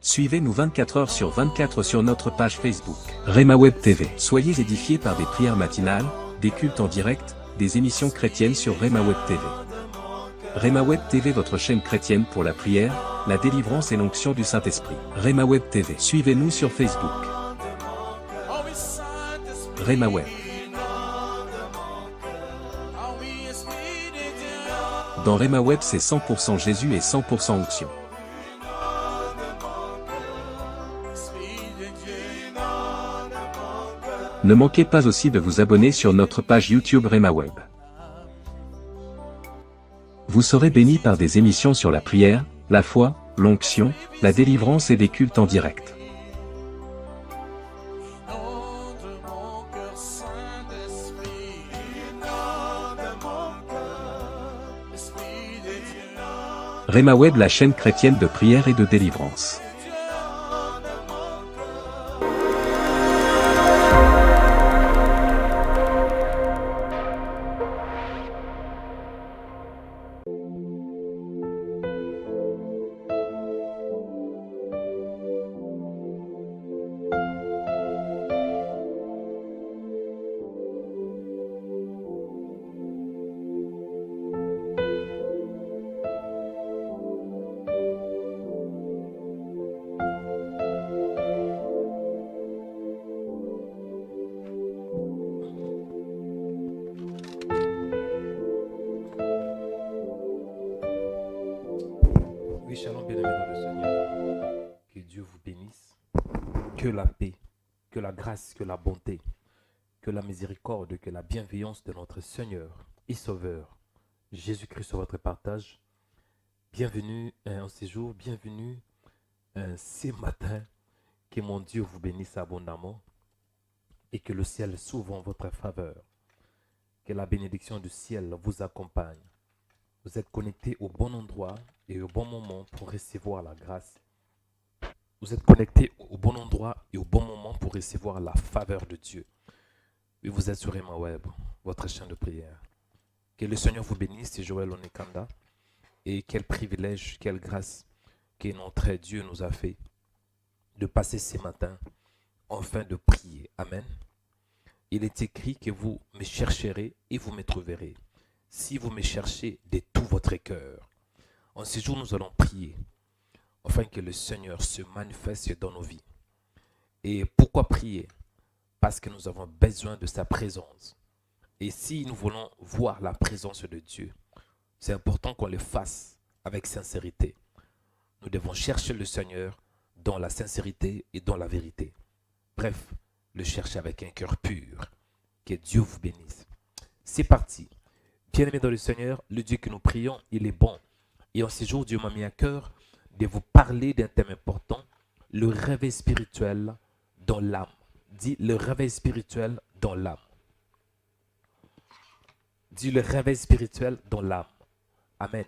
Suivez-nous 24 heures sur 24 sur notre page Facebook. Rema Web TV. Soyez édifiés par des prières matinales, des cultes en direct, des émissions chrétiennes sur Rema Web TV. Rema Web TV, votre chaîne chrétienne pour la prière, la délivrance et l'onction du Saint-Esprit. Rema Web TV. Suivez-nous sur Facebook. Rema Web. Dans Rema Web, c'est 100% Jésus et 100% onction. Ne manquez pas aussi de vous abonner sur notre page YouTube Rema Web. Vous serez bénis par des émissions sur la prière, la foi, l'onction, la délivrance et des cultes en direct. Rema Web, la chaîne chrétienne de prière et de délivrance. Oui, shalom, bien-aimés dans le Seigneur. Que Dieu vous bénisse. Que la paix, que la grâce, que la bonté, que la miséricorde, que la bienveillance de notre Seigneur et Sauveur, Jésus-Christ, sur votre partage. Bienvenue en ce jour, bienvenue ce matin. Que mon Dieu vous bénisse abondamment et que le ciel s'ouvre en votre faveur. Que la bénédiction du ciel vous accompagne. Vous êtes connectés au bon endroit et au bon moment pour recevoir la grâce. Vous êtes connectés au bon endroit et au bon moment pour recevoir la faveur de Dieu. Et vous êtes sur Rema Web, votre chaîne de prière. Que le Seigneur vous bénisse, c'est Joël Onekanda. Et quel privilège, quelle grâce que notre Dieu nous a fait de passer ce matin enfin de prier. Amen. Il est écrit que vous me chercherez et vous me trouverez. Si vous me cherchez de tout votre cœur. En ce jour, nous allons prier, afin que le Seigneur se manifeste dans nos vies. Et pourquoi prier? Parce que nous avons besoin de sa présence. Et si nous voulons voir la présence de Dieu, c'est important qu'on le fasse avec sincérité. Nous devons chercher le Seigneur dans la sincérité et dans la vérité. Bref, le chercher avec un cœur pur. Que Dieu vous bénisse. C'est parti. Bien-aimés dans le Seigneur, le Dieu que nous prions, il est bon. Et en ce jour, Dieu m'a mis à cœur de vous parler d'un thème important, le réveil spirituel dans l'âme. Dis le réveil spirituel dans l'âme. Dis le réveil spirituel dans l'âme. Amen.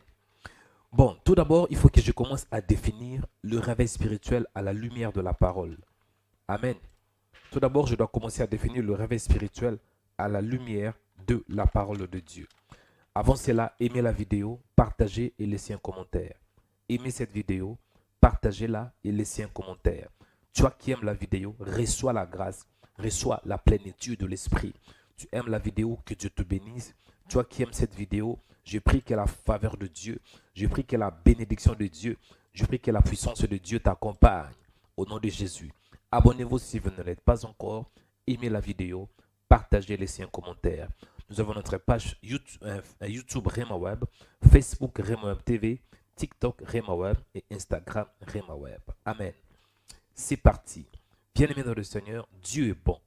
Bon, tout d'abord, il faut que je commence à définir le réveil spirituel à la lumière de la parole. Amen. Tout d'abord, je dois commencer à définir le réveil spirituel à la lumière de la parole de Dieu. Avant cela, aimez la vidéo, partagez et laissez un commentaire. Aimez cette vidéo, partagez-la et laissez un commentaire. Toi qui aimes la vidéo, reçois la grâce, reçois la plénitude de l'esprit. Tu aimes la vidéo, que Dieu te bénisse. Toi qui aimes cette vidéo, je prie que la faveur de Dieu, je prie que la bénédiction de Dieu, je prie que la puissance de Dieu t'accompagne. Au nom de Jésus. Abonnez-vous si vous ne l'êtes pas encore. Aimez la vidéo, partagez, laissez un commentaire. Nous avons notre page YouTube Rema Web, Facebook Rema Web TV, TikTok Rema Web et Instagram Rema Web. Amen. C'est parti. Bien-aimés dans le Seigneur, Dieu est bon.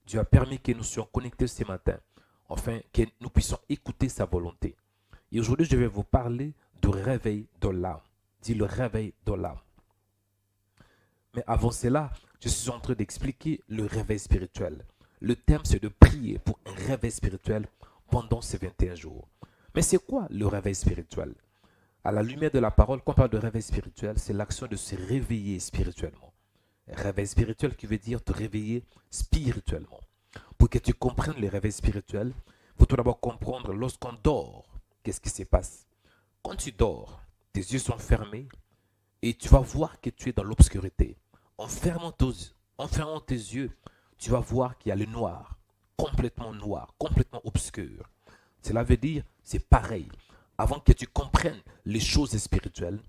Dieu a permis que nous soyons connectés ce matin, afin que nous puissions écouter sa volonté. Et aujourd'hui, je vais vous parler du réveil de l'âme. Dis le réveil de l'âme. Mais avant cela, je suis en train d'expliquer le réveil spirituel. Le thème, c'est de prier pour un réveil spirituel pendant ces 21 jours. Mais c'est quoi le réveil spirituel? À la lumière de la parole, quand on parle de réveil spirituel, c'est l'action de se réveiller spirituellement. Un réveil spirituel qui veut dire te réveiller spirituellement. Pour que tu comprennes le réveil spirituel, il faut tout d'abord comprendre lorsqu'on dort, qu'est-ce qui se passe? Quand tu dors, tes yeux sont fermés et tu vas voir que tu es dans l'obscurité. En fermant tes yeux, tu vas voir qu'il y a le noir, complètement obscur. Cela veut dire, c'est pareil. Avant que tu comprennes les choses spirituelles,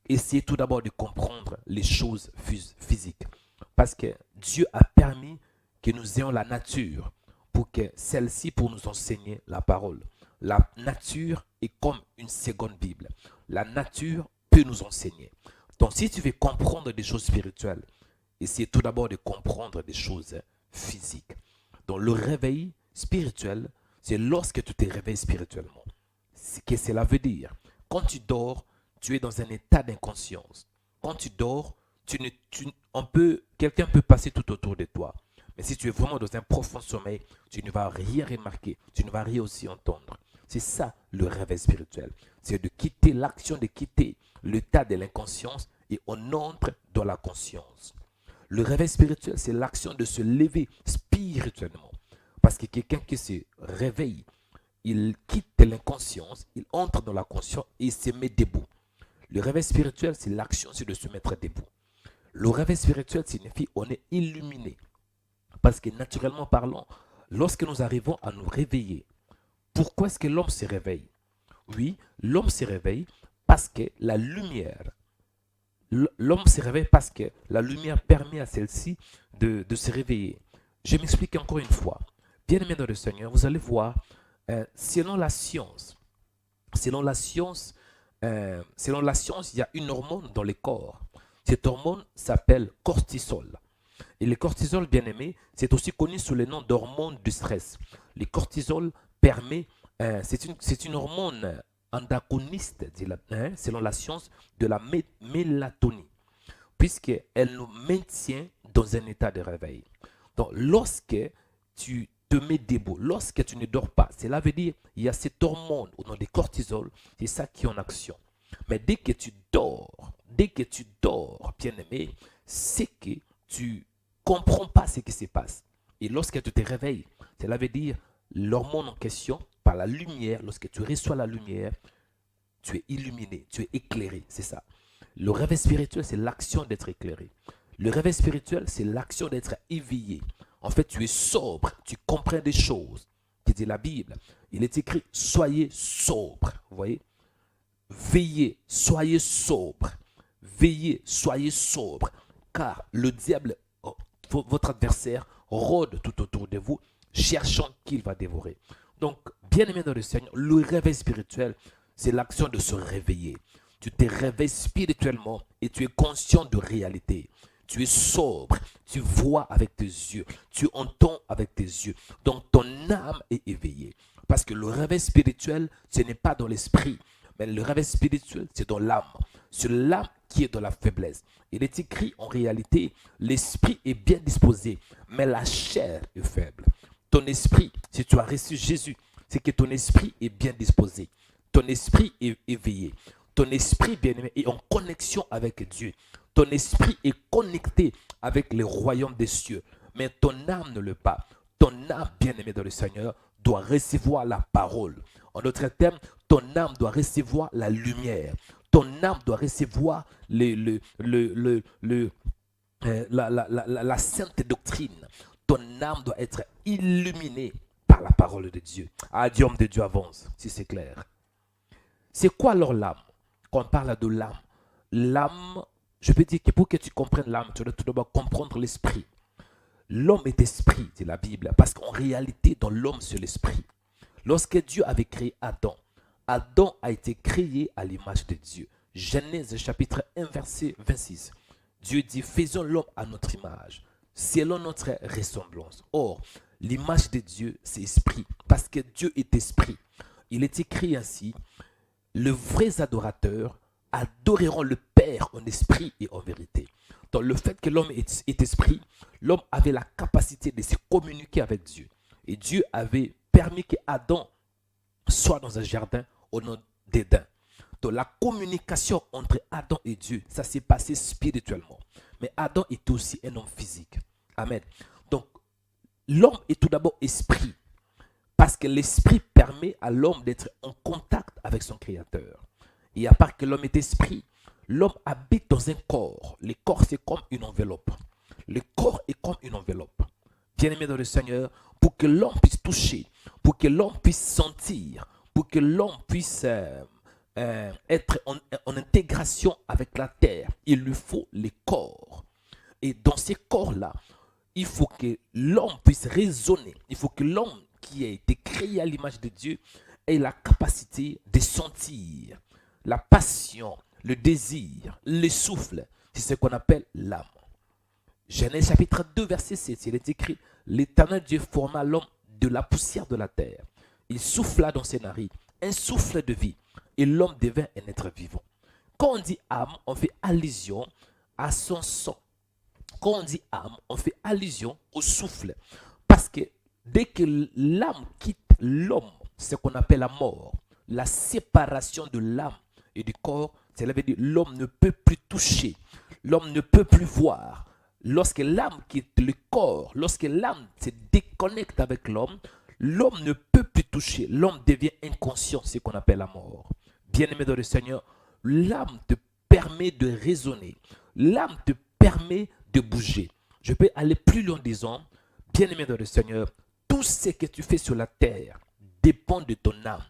essaie tout d'abord de comprendre les choses physiques. Parce que Dieu a permis que nous ayons la nature pour que celle-ci pour nous enseigner la parole. La nature est comme une seconde Bible. La nature peut nous enseigner. Donc si tu veux comprendre des choses spirituelles, essaie tout d'abord de comprendre des choses physiques. Donc le réveil spirituel, c'est lorsque tu te réveilles spirituellement. Ce que cela veut dire. Quand tu dors, tu es dans un état d'inconscience. Quand tu dors, quelqu'un peut passer tout autour de toi. Mais si tu es vraiment dans un profond sommeil, tu ne vas rien remarquer, tu ne vas rien aussi entendre. C'est ça le réveil spirituel. C'est de quitter l'action, de quitter l'état de l'inconscience et on entre dans la conscience. Le réveil spirituel, c'est l'action de se lever spirituellement. Parce que quelqu'un qui se réveille, il quitte l'inconscience, il entre dans la conscience et il se met debout. Le réveil spirituel, c'est l'action, c'est de se mettre debout. Le réveil spirituel signifie qu'on est illuminé. Parce que naturellement parlant, lorsque nous arrivons à nous réveiller, pourquoi est-ce que l'homme se réveille? Oui, l'homme se réveille parce que la lumière, l'homme se réveille parce que la lumière permet à celle-ci de se réveiller. Je m'explique encore une fois. Bien-aimés dans le Seigneur, vous allez voir, selon la science, il y a une hormone dans le corps. Cette hormone s'appelle cortisol. Et le cortisol, bien aimé, c'est aussi connu sous le nom d'hormone du stress. Le cortisol permet, c'est une hormone antagoniste, selon la science, de la mélatonine, puisqu'elle nous maintient dans un état de réveil. Donc, lorsque tu te mets debout, lorsque tu ne dors pas, cela veut dire qu'il y a cette hormone au nom du cortisol, c'est ça qui est en action. Mais dès que tu dors, bien aimé, c'est que tu comprends pas ce qui se passe. Et lorsque tu te réveilles, cela veut dire l'hormone en question, par la lumière, lorsque tu reçois la lumière, tu es illuminé, tu es éclairé, c'est ça. Le réveil spirituel, c'est l'action d'être éclairé. Le réveil spirituel, c'est l'action d'être éveillé. En fait, tu es sobre, tu comprends des choses. Qui dit la Bible, il est écrit, soyez sobre, vous voyez. Veillez, soyez sobre. Veillez, soyez sobre. Car le diable, votre adversaire, rôde tout autour de vous, cherchant qu'il va dévorer. Donc, bien aimé dans le Seigneur, le réveil spirituel, c'est l'action de se réveiller. Tu te réveilles spirituellement et tu es conscient de réalité. Tu es sobre, tu vois avec tes yeux, tu entends avec tes yeux. Donc, ton âme est éveillée. Parce que le réveil spirituel, ce n'est pas dans l'esprit, mais le réveil spirituel, c'est dans l'âme. C'est l'âme qui est dans la faiblesse. Il est écrit en réalité, l'esprit est bien disposé, mais la chair est faible. Ton esprit, si tu as reçu Jésus, c'est que ton esprit est bien disposé. Ton esprit est éveillé. Ton esprit, bien-aimé, est en connexion avec Dieu. Ton esprit est connecté avec le royaume des cieux. Mais ton âme ne le pas. Ton âme, bien-aimé dans le Seigneur, doit recevoir la parole. En d'autres termes, ton âme doit recevoir la lumière. Ton âme doit recevoir la sainte doctrine. Ton âme doit être illuminée par la parole de Dieu. Ah, Dieu, homme de Dieu, avance, si c'est clair. C'est quoi alors l'âme? Quand on parle de l'âme, je peux dire que pour que tu comprennes l'âme, tu dois tout d'abord comprendre l'esprit. L'homme est esprit, dit la Bible, parce qu'en réalité, dans l'homme, c'est l'esprit. Lorsque Dieu avait créé Adam, Adam a été créé à l'image de Dieu. Genèse chapitre 1, verset 26. Dieu dit, faisons l'homme à notre image, selon notre ressemblance. Or, l'image de Dieu, c'est esprit, parce que Dieu est esprit. Il est écrit ainsi, les vrais adorateurs adoreront le Père en esprit et en vérité. Donc le fait que l'homme est esprit, l'homme avait la capacité de se communiquer avec Dieu. Et Dieu avait permis qu'Adam soit dans un jardin au nom d'Éden. Donc la communication entre Adam et Dieu, ça s'est passé spirituellement. Mais Adam était aussi un homme physique. Amen. Donc l'homme est tout d'abord esprit. Parce que l'esprit permet à l'homme d'être en contact avec son créateur. Et à part que l'homme est esprit, l'homme habite dans un corps. Le corps, c'est comme une enveloppe. Le corps est comme une enveloppe. Bien-aimé dans le Seigneur, pour que l'homme puisse toucher, pour que l'homme puisse sentir, pour que l'homme puisse être en intégration avec la terre, il lui faut les corps. Et dans ces corps-là, il faut que l'homme puisse raisonner. Il faut que l'homme qui a été créé à l'image de Dieu ait la capacité de sentir la passion, le désir, le souffle. C'est ce qu'on appelle l'âme. Genèse chapitre 2, verset 7, il est écrit: l'Éternel Dieu forma l'homme de la poussière de la terre. Il souffla dans ses narines un souffle de vie et l'homme devint un être vivant. Quand on dit âme, on fait allusion à son sang. Quand on dit âme, on fait allusion au souffle. Parce que dès que l'âme quitte l'homme, c'est ce qu'on appelle la mort, la séparation de l'âme et du corps, cela veut dire l'homme ne peut plus toucher, l'homme ne peut plus voir. Lorsque l'âme quitte le corps, lorsque l'âme se déconnecte avec l'homme, l'homme ne peut plus toucher, l'homme devient inconscient, c'est ce qu'on appelle la mort. Bien-aimé dans le Seigneur, l'âme te permet de raisonner, l'âme te permet de bouger. Je peux aller plus loin en disant, bien-aimé dans le Seigneur, tout ce que tu fais sur la terre dépend de ton âme.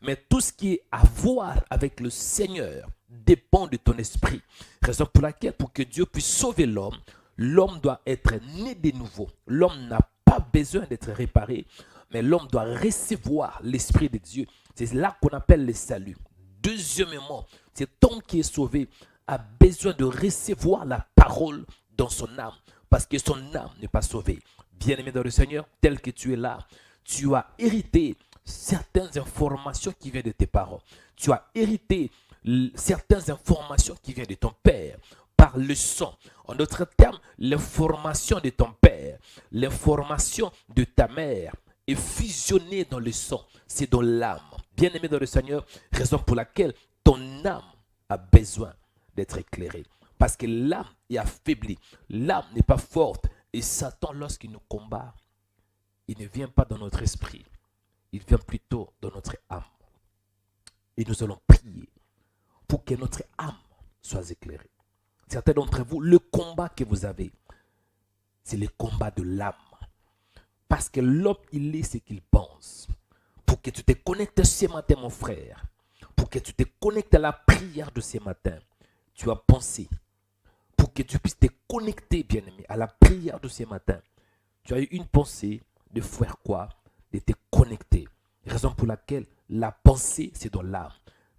Mais tout ce qui est à voir avec le Seigneur dépend de ton esprit. Raison pour laquelle, pour que Dieu puisse sauver l'homme, l'homme doit être né de nouveau. L'homme n'a pas besoin d'être réparé, mais l'homme doit recevoir l'Esprit de Dieu. C'est là qu'on appelle le salut. Deuxièmement, cet homme qui est sauvé a besoin de recevoir la parole dans son âme, parce que son âme n'est pas sauvée. Bien-aimé dans le Seigneur, tel que tu es là, tu as hérité certaines informations qui viennent de tes parents. Tu as hérité certaines informations qui viennent de ton père par le sang. En d'autres termes, l'information de ton père, l'information de ta mère est fusionnée dans le sang. C'est dans l'âme. Bien-aimé dans le Seigneur, raison pour laquelle ton âme a besoin d'être éclairée. Parce que l'âme est affaiblie. L'âme n'est pas forte. Et Satan, lorsqu'il nous combat, il ne vient pas dans notre esprit. Il vient plutôt dans notre âme. Et nous allons prier pour que notre âme soit éclairée. Certains d'entre vous, le combat que vous avez, c'est le combat de l'âme. Parce que l'homme, il est ce qu'il pense. Pour que tu te connectes ce matin, mon frère, pour que tu te connectes à la prière de ce matin, tu as pensé. Pour que tu puisses te connecter, bien-aimé, à la prière de ce matin, tu as eu une pensée de faire quoi? De te connecter. Raison pour laquelle la pensée, c'est dans l'âme.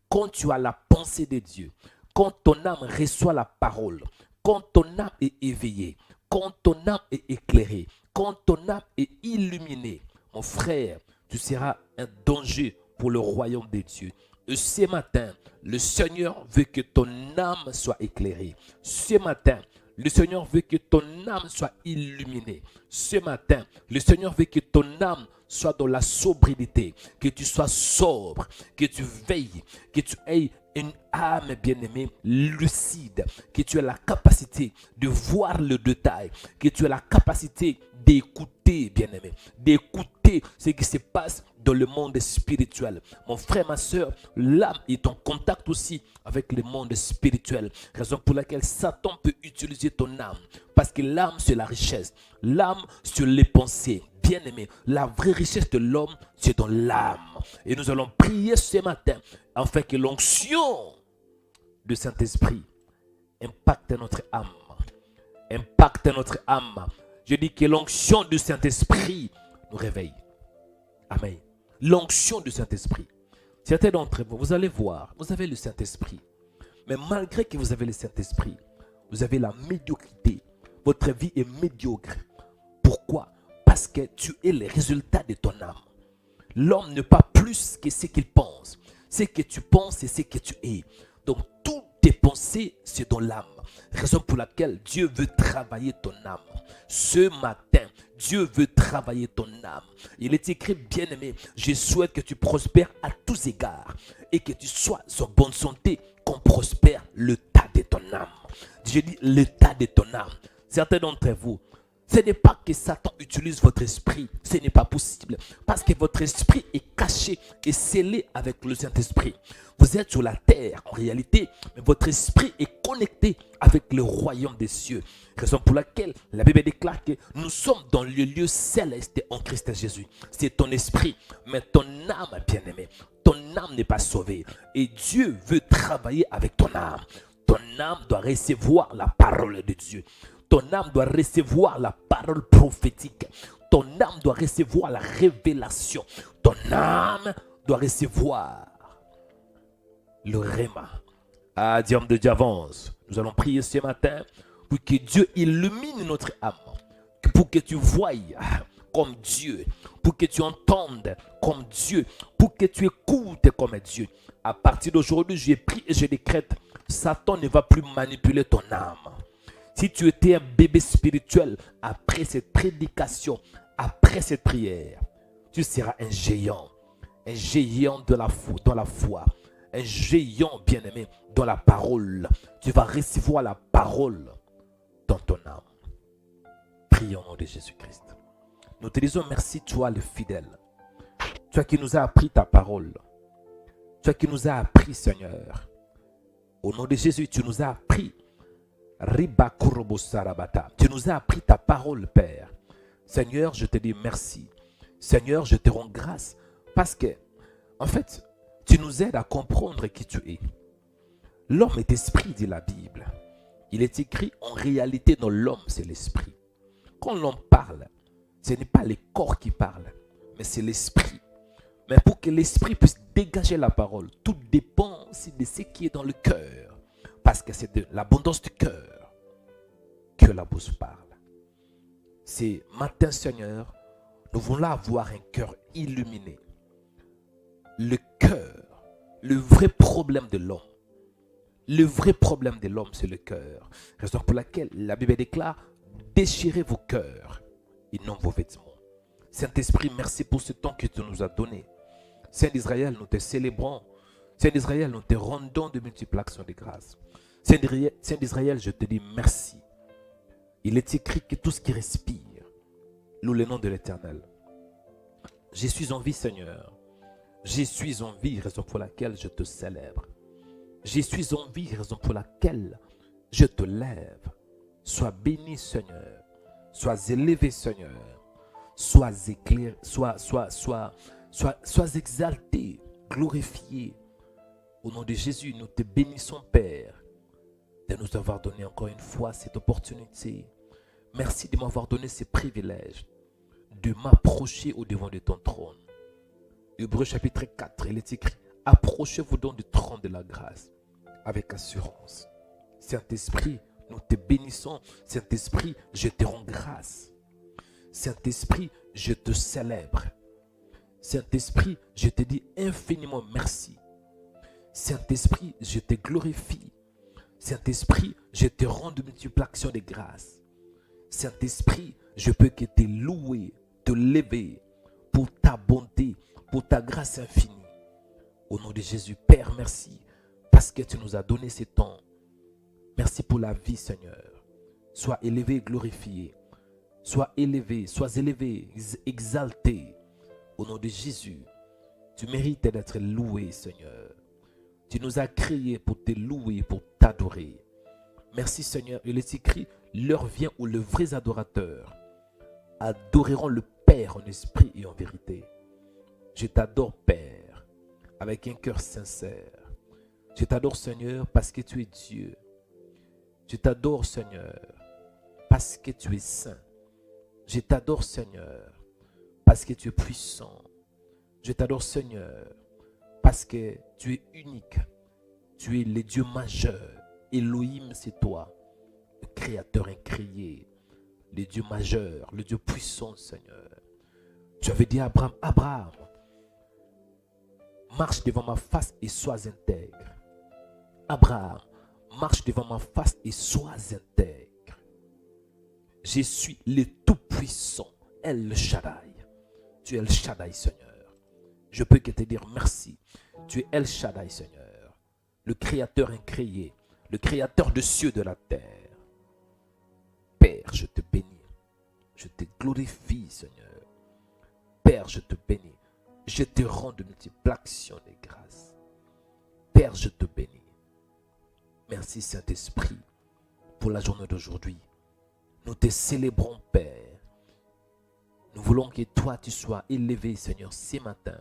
Quand tu as la pensée de Dieu, quand ton âme reçoit la parole, quand ton âme est éveillée, quand ton âme est éclairée, quand ton âme est illuminée, mon frère, tu seras un danger pour le royaume de Dieu. Et ce matin, le Seigneur veut que ton âme soit éclairée. Ce matin, le Seigneur veut que ton âme soit illuminée. Ce matin, le Seigneur veut que ton âme soit dans la sobriété, que tu sois sobre, que tu veilles, que tu aies une âme bien-aimée, lucide, que tu aies la capacité de voir le détail, que tu aies la capacité d'écouter, bien-aimé, d'écouter ce qui se passe dans le monde spirituel. Mon frère, ma soeur, l'âme est en contact aussi avec le monde spirituel. Raison pour laquelle Satan peut utiliser ton âme. Parce que l'âme, c'est la richesse. L'âme, c'est les pensées. Bien-aimé, la vraie richesse de l'homme, c'est dans l'âme. Et nous allons prier ce matin afin que l'onction du Saint-Esprit impacte notre âme. Impacte notre âme. Je dis que l'onction du Saint-Esprit nous réveille. Amen. L'onction du Saint-Esprit. Certains d'entre vous, vous allez voir, vous avez le Saint-Esprit. Mais malgré que vous avez le Saint-Esprit, vous avez la médiocrité. Votre vie est médiocre. Pourquoi? Parce que tu es le résultat de ton âme. L'homme n'est pas plus que ce qu'il pense. Ce que tu penses, c'est ce que tu es. Donc, toutes tes pensées, c'est dans l'âme. Raison pour laquelle Dieu veut travailler ton âme. Ce matin, Dieu veut travailler ton âme. Il est écrit, bien-aimé, je souhaite que tu prospères à tous égards et que tu sois en bonne santé, qu'on prospère l'état de ton âme. Je dis l'état de ton âme. Certains d'entre vous, Ce n'est pas que Satan utilise votre esprit. Ce n'est pas possible. Parce que votre esprit est caché et scellé avec le Saint-Esprit. Vous êtes sur la terre en réalité, mais votre esprit est connecté avec le royaume des cieux. Raison pour laquelle la Bible déclare que nous sommes dans le lieu céleste en Christ Jésus. C'est ton esprit, mais ton âme, bien-aimé, ton âme n'est pas sauvée. Et Dieu veut travailler avec ton âme. Ton âme doit recevoir la parole de Dieu. Ton âme doit recevoir la parole prophétique. Ton âme doit recevoir la révélation. Ton âme doit recevoir le réma. Ah, diable de Dieu avance. Nous allons prier ce matin pour que Dieu illumine notre âme. Pour que tu voies comme Dieu. Pour que tu entendes comme Dieu. Pour que tu écoutes comme Dieu. À partir d'aujourd'hui, je prie et je décrète, Satan ne va plus manipuler ton âme. Si tu étais un bébé spirituel, après cette prédication, après cette prière, tu seras un géant dans la foi, un géant bien-aimé dans la parole. Tu vas recevoir la parole dans ton âme. Prions au nom de Jésus-Christ. Nous te disons merci, toi le fidèle. Toi qui nous as appris ta parole. Toi qui nous as appris, Seigneur. Au nom de Jésus, tu nous as appris. Tu nous as appris ta parole, Père. Seigneur, je te dis merci. Seigneur, je te rends grâce parce que, en fait, tu nous aides à comprendre qui tu es. L'homme est esprit, dit la Bible. Il est écrit, en réalité, dans l'homme, c'est l'esprit. Quand l'homme parle, ce n'est pas le corps qui parle, mais c'est l'esprit. Mais pour que l'esprit puisse dégager la parole, tout dépend aussi de ce qui est dans le cœur. Parce que c'est de l'abondance du cœur que la bouche parle. C'est matin, Seigneur, nous voulons avoir un cœur illuminé. Le cœur, le vrai problème de l'homme. Le vrai problème de l'homme, c'est le cœur. Raison pour laquelle la Bible déclare, déchirez vos cœurs et non vos vêtements. Saint-Esprit, merci pour ce temps que tu nous as donné. Saint d'Israël, nous te célébrons. Saint d'Israël, nous te rendons de multiples actions de grâce. Saint d'Israël, je te dis merci. Il est écrit que tout ce qui respire loue le nom de l'Éternel. Je suis en vie, Seigneur. Je suis en vie, raison pour laquelle je te célèbre. Je suis en vie, raison pour laquelle je te lève. Sois béni, Seigneur. Sois élevé, Seigneur. Sois éclairé, sois exalté, glorifié. Au nom de Jésus, nous te bénissons, Père, de nous avoir donné encore une fois cette opportunité. Merci de m'avoir donné ce privilège de m'approcher au devant de ton trône. Hébreux chapitre 4, il est écrit, approchez-vous donc du trône de la grâce avec assurance. Saint-Esprit, nous te bénissons. Saint-Esprit, je te rends grâce. Saint-Esprit, je te célèbre. Saint-Esprit, je te dis infiniment merci. Saint-Esprit, je te glorifie. Saint-Esprit, je te rends de multiples actions de grâce. Saint-Esprit, je peux que te louer, te lever pour ta bonté, pour ta grâce infinie. Au nom de Jésus, Père, merci parce que tu nous as donné ce temps. Merci pour la vie, Seigneur. Sois élevé et glorifié. Sois élevé, exalté. Au nom de Jésus, tu mérites d'être loué, Seigneur. Tu nous as créés pour te louer, pour t'adorer. Merci, Seigneur. Il est écrit, l'heure vient où les vrais adorateurs adoreront le Père en esprit et en vérité. Je t'adore, Père, avec un cœur sincère. Je t'adore, Seigneur, parce que tu es Dieu. Je t'adore, Seigneur, parce que tu es saint. Je t'adore, Seigneur, parce que tu es puissant. Je t'adore, Seigneur, parce que tu es unique. Tu es le Dieu majeur. Elohim, c'est toi, le Créateur incréé, le Dieu majeur, le Dieu puissant, Seigneur. Tu avais dit à Abraham, Abraham, marche devant ma face et sois intègre. Abraham, marche devant ma face et sois intègre. Je suis le Tout-Puissant, El Shaddai. Tu es El Shaddai, Seigneur. Je peux que te dire merci. Tu es El Shaddai, Seigneur. Le Créateur incréé, le Créateur des cieux et de la terre. Père, je te bénis. glorifie, Seigneur. Père, je te bénis. Je te rends de multiples actions de grâce. Père, je te bénis. Merci, Saint-Esprit, pour la journée d'aujourd'hui. Nous te célébrons, Père. Nous voulons que toi, tu sois élevé, Seigneur, ce matin.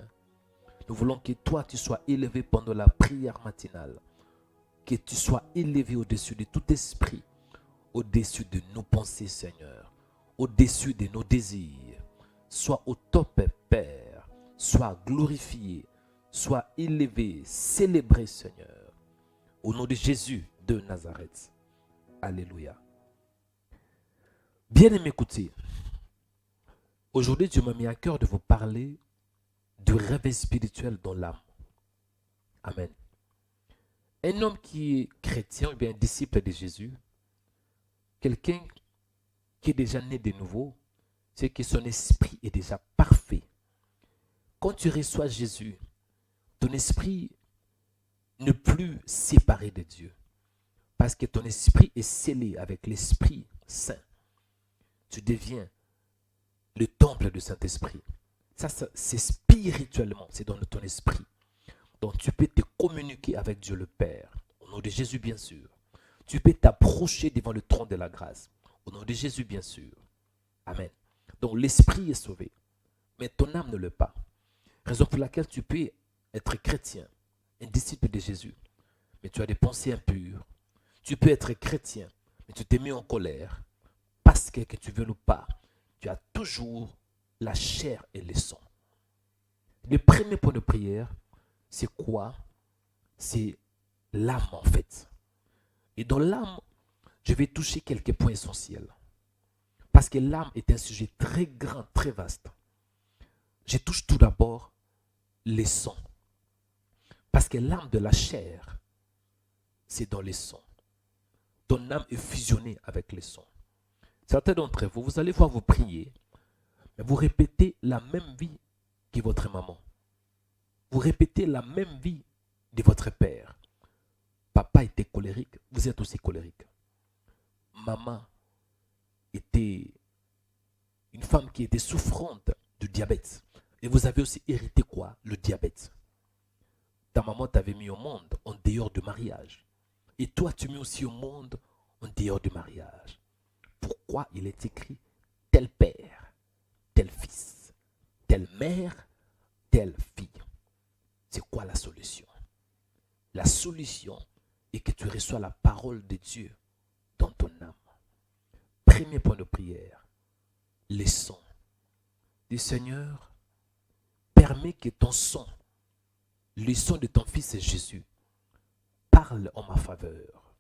Nous voulons que toi, tu sois élevé pendant la prière matinale. Que tu sois élevé au-dessus de tout esprit, au-dessus de nos pensées, Seigneur, au-dessus de nos désirs. Sois au top, Père. Sois glorifié, sois élevé, célébré, Seigneur. Au nom de Jésus de Nazareth. Alléluia. Bien-aimés, écoutez. Aujourd'hui, Dieu m'a mis à cœur de vous parler du réveil spirituel dans l'âme. Amen. Un homme qui est chrétien ou bien un disciple de Jésus, quelqu'un qui est déjà né de nouveau, c'est que son esprit est déjà parfait. Quand tu reçois Jésus, ton esprit n'est plus séparé de Dieu. Parce que ton esprit est scellé avec l'Esprit Saint. Tu deviens le temple du Saint-Esprit. Ça, c'est spirituellement, c'est dans ton esprit. Donc tu peux te communiquer avec Dieu le Père. Au nom de Jésus, bien sûr. Tu peux t'approcher devant le trône de la grâce. Au nom de Jésus, bien sûr. Amen. Donc l'esprit est sauvé. Mais ton âme ne l'est pas. Raison pour laquelle tu peux être chrétien, un disciple de Jésus, mais tu as des pensées impures. Tu peux être chrétien, mais tu t'es mis en colère, parce que tu veux ou pas, tu as toujours la chair et le sang. Le premier point de prière, c'est quoi? C'est l'âme en fait. Et dans l'âme, je vais toucher quelques points essentiels. Parce que l'âme est un sujet très grand, très vaste. Je touche tout d'abord les sons. Parce que l'âme de la chair, c'est dans les sons. Ton âme est fusionnée avec les sons. Certains d'entre vous, vous allez voir vous prier, mais vous répétez la même vie que votre maman. Vous répétez la même vie de votre père. Papa était colérique, vous êtes aussi colérique. Maman était une femme qui était souffrante du diabète. Et vous avez aussi hérité quoi? Le diabète. Ta maman t'avait mis au monde en dehors du mariage. Et toi, tu mets aussi au monde en dehors du mariage. Pourquoi il est écrit tel père, tel fils, telle mère, telle fille? C'est quoi la solution? La solution est que tu reçois la parole de Dieu dans ton âme. Premier point de prière, les sons. Du Seigneur, permets que ton son, le son de ton fils Jésus, parle en ma faveur.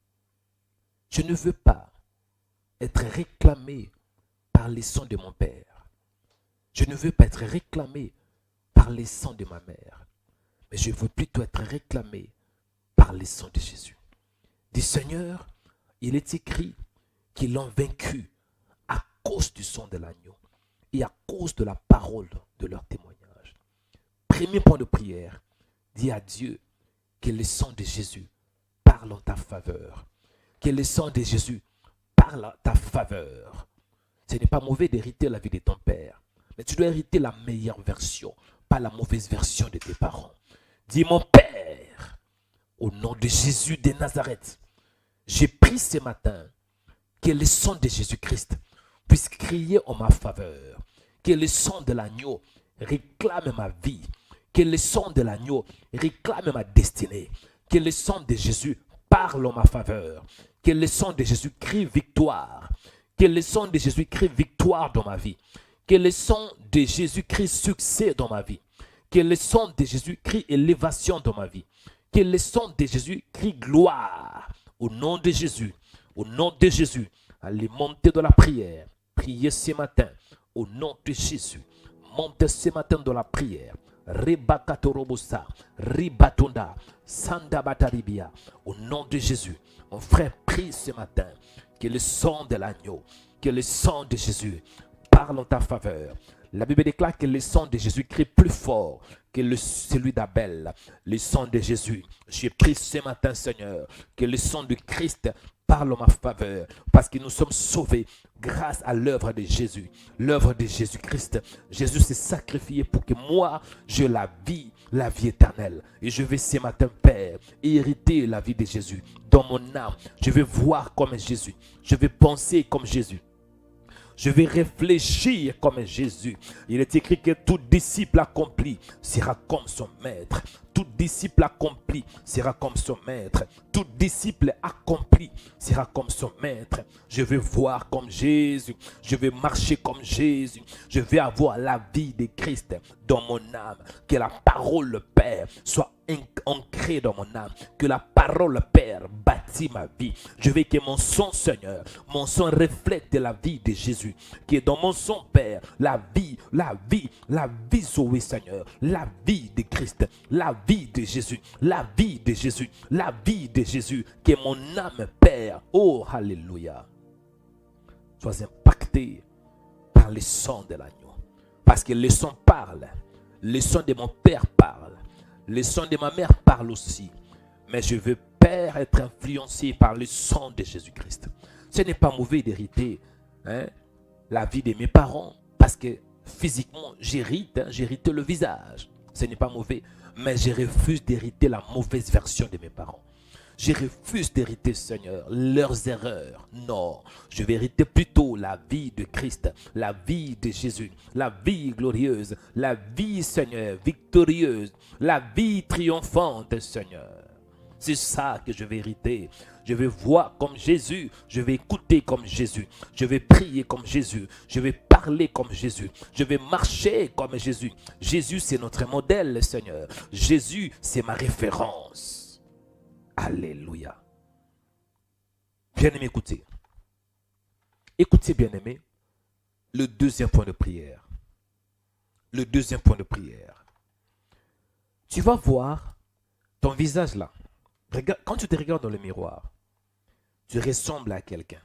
Je ne veux pas être réclamé par les sons de mon père. Je ne veux pas être réclamé par les sons de ma mère. Mais je veux plutôt être réclamé par les sons de Jésus. Du Seigneur, il est écrit qu'ils l'ont vaincu à cause du son de l'agneau et à cause de la parole de leur témoignage. Premier point de prière, dis à Dieu que le sang de Jésus parle en ta faveur. Que le sang de Jésus parle en ta faveur. Ce n'est pas mauvais d'hériter la vie de ton père, mais tu dois hériter la meilleure version, pas la mauvaise version de tes parents. Dis mon Père, au nom de Jésus de Nazareth, j'ai pris ce matin que le sang de Jésus-Christ puisse crier en ma faveur. Que le sang de l'agneau réclame ma vie. Que le sang de l'agneau réclame ma destinée. Que le sang de Jésus parle en ma faveur. Que le sang de Jésus crie victoire. Que le sang de Jésus crie victoire dans ma vie. Que le sang de Jésus crie succès dans ma vie. Que le sang de Jésus crie élévation dans ma vie. Que le sang de Jésus crie gloire. Au nom de Jésus. Au nom de Jésus. Allez monter dans la prière. Priez ce matin. Au nom de Jésus. Montez ce matin dans la prière. Rebakatorobosa, Ribatonda, Sandabataribia. Au nom de Jésus. Mon frère, prie ce matin. Que le sang de l'agneau, que le sang de Jésus parle en ta faveur. La Bible déclare que le sang de Jésus crie plus fort que celui d'Abel. Le sang de Jésus. J'ai pris ce matin, Seigneur, que le sang de Christ parle en ma faveur parce que nous sommes sauvés grâce à l'œuvre de Jésus, l'œuvre de Jésus-Christ. Jésus s'est sacrifié pour que moi, je la vie éternelle. Et je vais ce matin, Père, hériter la vie de Jésus dans mon âme. Je vais voir comme Jésus. Je vais penser comme Jésus. Je vais réfléchir comme Jésus. Il est écrit que tout disciple accompli sera comme son maître. Tout disciple accompli sera comme son maître. Tout disciple accompli sera comme son maître. Je vais voir comme Jésus. Je vais marcher comme Jésus. Je vais avoir la vie de Christ dans mon âme. Que la parole, Père, soit ancrée dans mon âme. Que la parole, Père, bâtit ma vie. Je veux que mon son, Seigneur, mon son reflète la vie de Jésus. Que dans mon son, Père, la vie, Zoé, Seigneur, la vie de Christ, la vie de Jésus, la vie de Jésus, la vie de Jésus. Que mon âme, Père, oh, alléluia, soit impactée par le sang de l'agneau. Parce que le sang parle, le sang de mon Père parle, le sang de ma mère parle aussi. Mais je veux, Père, être influencé par le sang de Jésus-Christ. Ce n'est pas mauvais d'hériter la vie de mes parents, parce que physiquement, j'hérite le visage. Ce n'est pas mauvais, mais je refuse d'hériter la mauvaise version de mes parents. Je refuse d'hériter, Seigneur, leurs erreurs. Non, je vais hériter plutôt la vie de Christ, la vie de Jésus, la vie glorieuse, la vie, Seigneur, victorieuse, la vie triomphante, Seigneur. C'est ça que je vais hériter. Je vais voir comme Jésus. Je vais écouter comme Jésus. Je vais prier comme Jésus. Je vais parler comme Jésus. Je vais marcher comme Jésus. Jésus, c'est notre modèle, Seigneur. Jésus, c'est ma référence. Alléluia. Bien-aimé, écoutez. Écoutez, bien-aimé, le deuxième point de prière. Le deuxième point de prière. Tu vas voir ton visage là. Quand tu te regardes dans le miroir, tu ressembles à quelqu'un.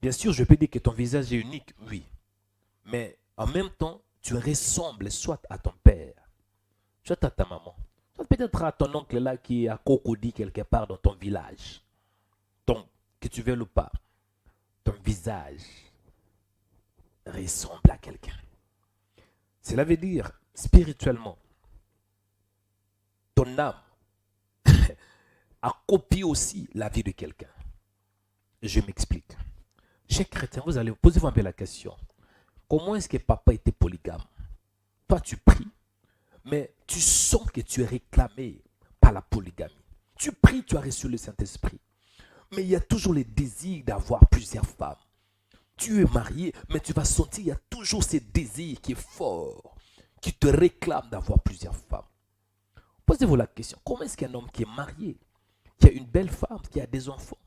Bien sûr, je peux dire que ton visage est unique, oui. Mais en même temps, tu ressembles soit à ton père, soit à ta maman, soit peut-être à ton oncle là qui est à Cocody quelque part dans ton village. Donc, que tu veuilles ou pas, ton visage ressemble à quelqu'un. Cela veut dire, spirituellement, ton âme a copié aussi la vie de quelqu'un. Je m'explique. Chers chrétiens, vous allez poser-vous un peu la question. Comment est-ce que papa était polygame? Toi, tu pries, mais tu sens que tu es réclamé par la polygamie. Tu pries, tu as reçu le Saint-Esprit. Mais il y a toujours le désir d'avoir plusieurs femmes. Tu es marié, mais tu vas sentir qu'il y a toujours ce désir qui est fort, qui te réclame d'avoir plusieurs femmes. Posez-vous la question, comment est-ce qu'un homme qui est marié, qui a une belle femme, qui a des enfants,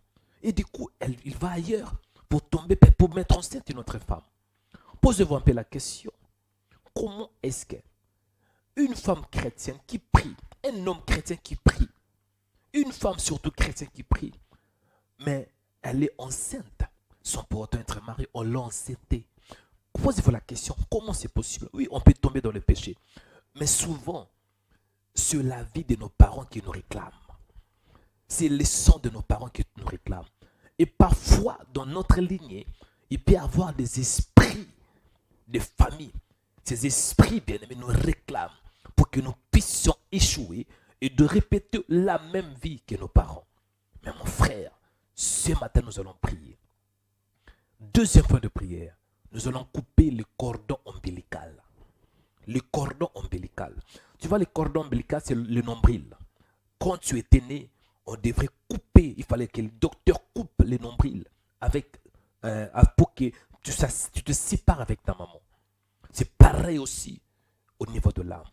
et du coup, il va ailleurs pour mettre enceinte une autre femme? Posez-vous un peu la question, comment est-ce qu'une femme chrétienne qui prie, un homme chrétien qui prie, une femme surtout chrétienne qui prie, mais elle est enceinte, sans pour autant être mariée, on l'a enceintée. Posez-vous la question, comment c'est possible? Oui, on peut tomber dans le péché, mais souvent, c'est la vie de nos parents qui nous réclame. C'est le sang de nos parents qui nous réclame. Et parfois, dans notre lignée, il peut y avoir des esprits de famille. Ces esprits, bien aimés, nous réclament pour que nous puissions échouer et de répéter la même vie que nos parents. Mais mon frère, ce matin, nous allons prier. Deuxième point de prière, nous allons couper le cordon ombilical. Le cordon ombilical. Tu vois, le cordon ombilical, c'est le nombril. Quand tu étais né, on devrait couper. Il fallait que le docteur coupe le nombril pour que tu te sépares avec ta maman. C'est pareil aussi au niveau de l'âme.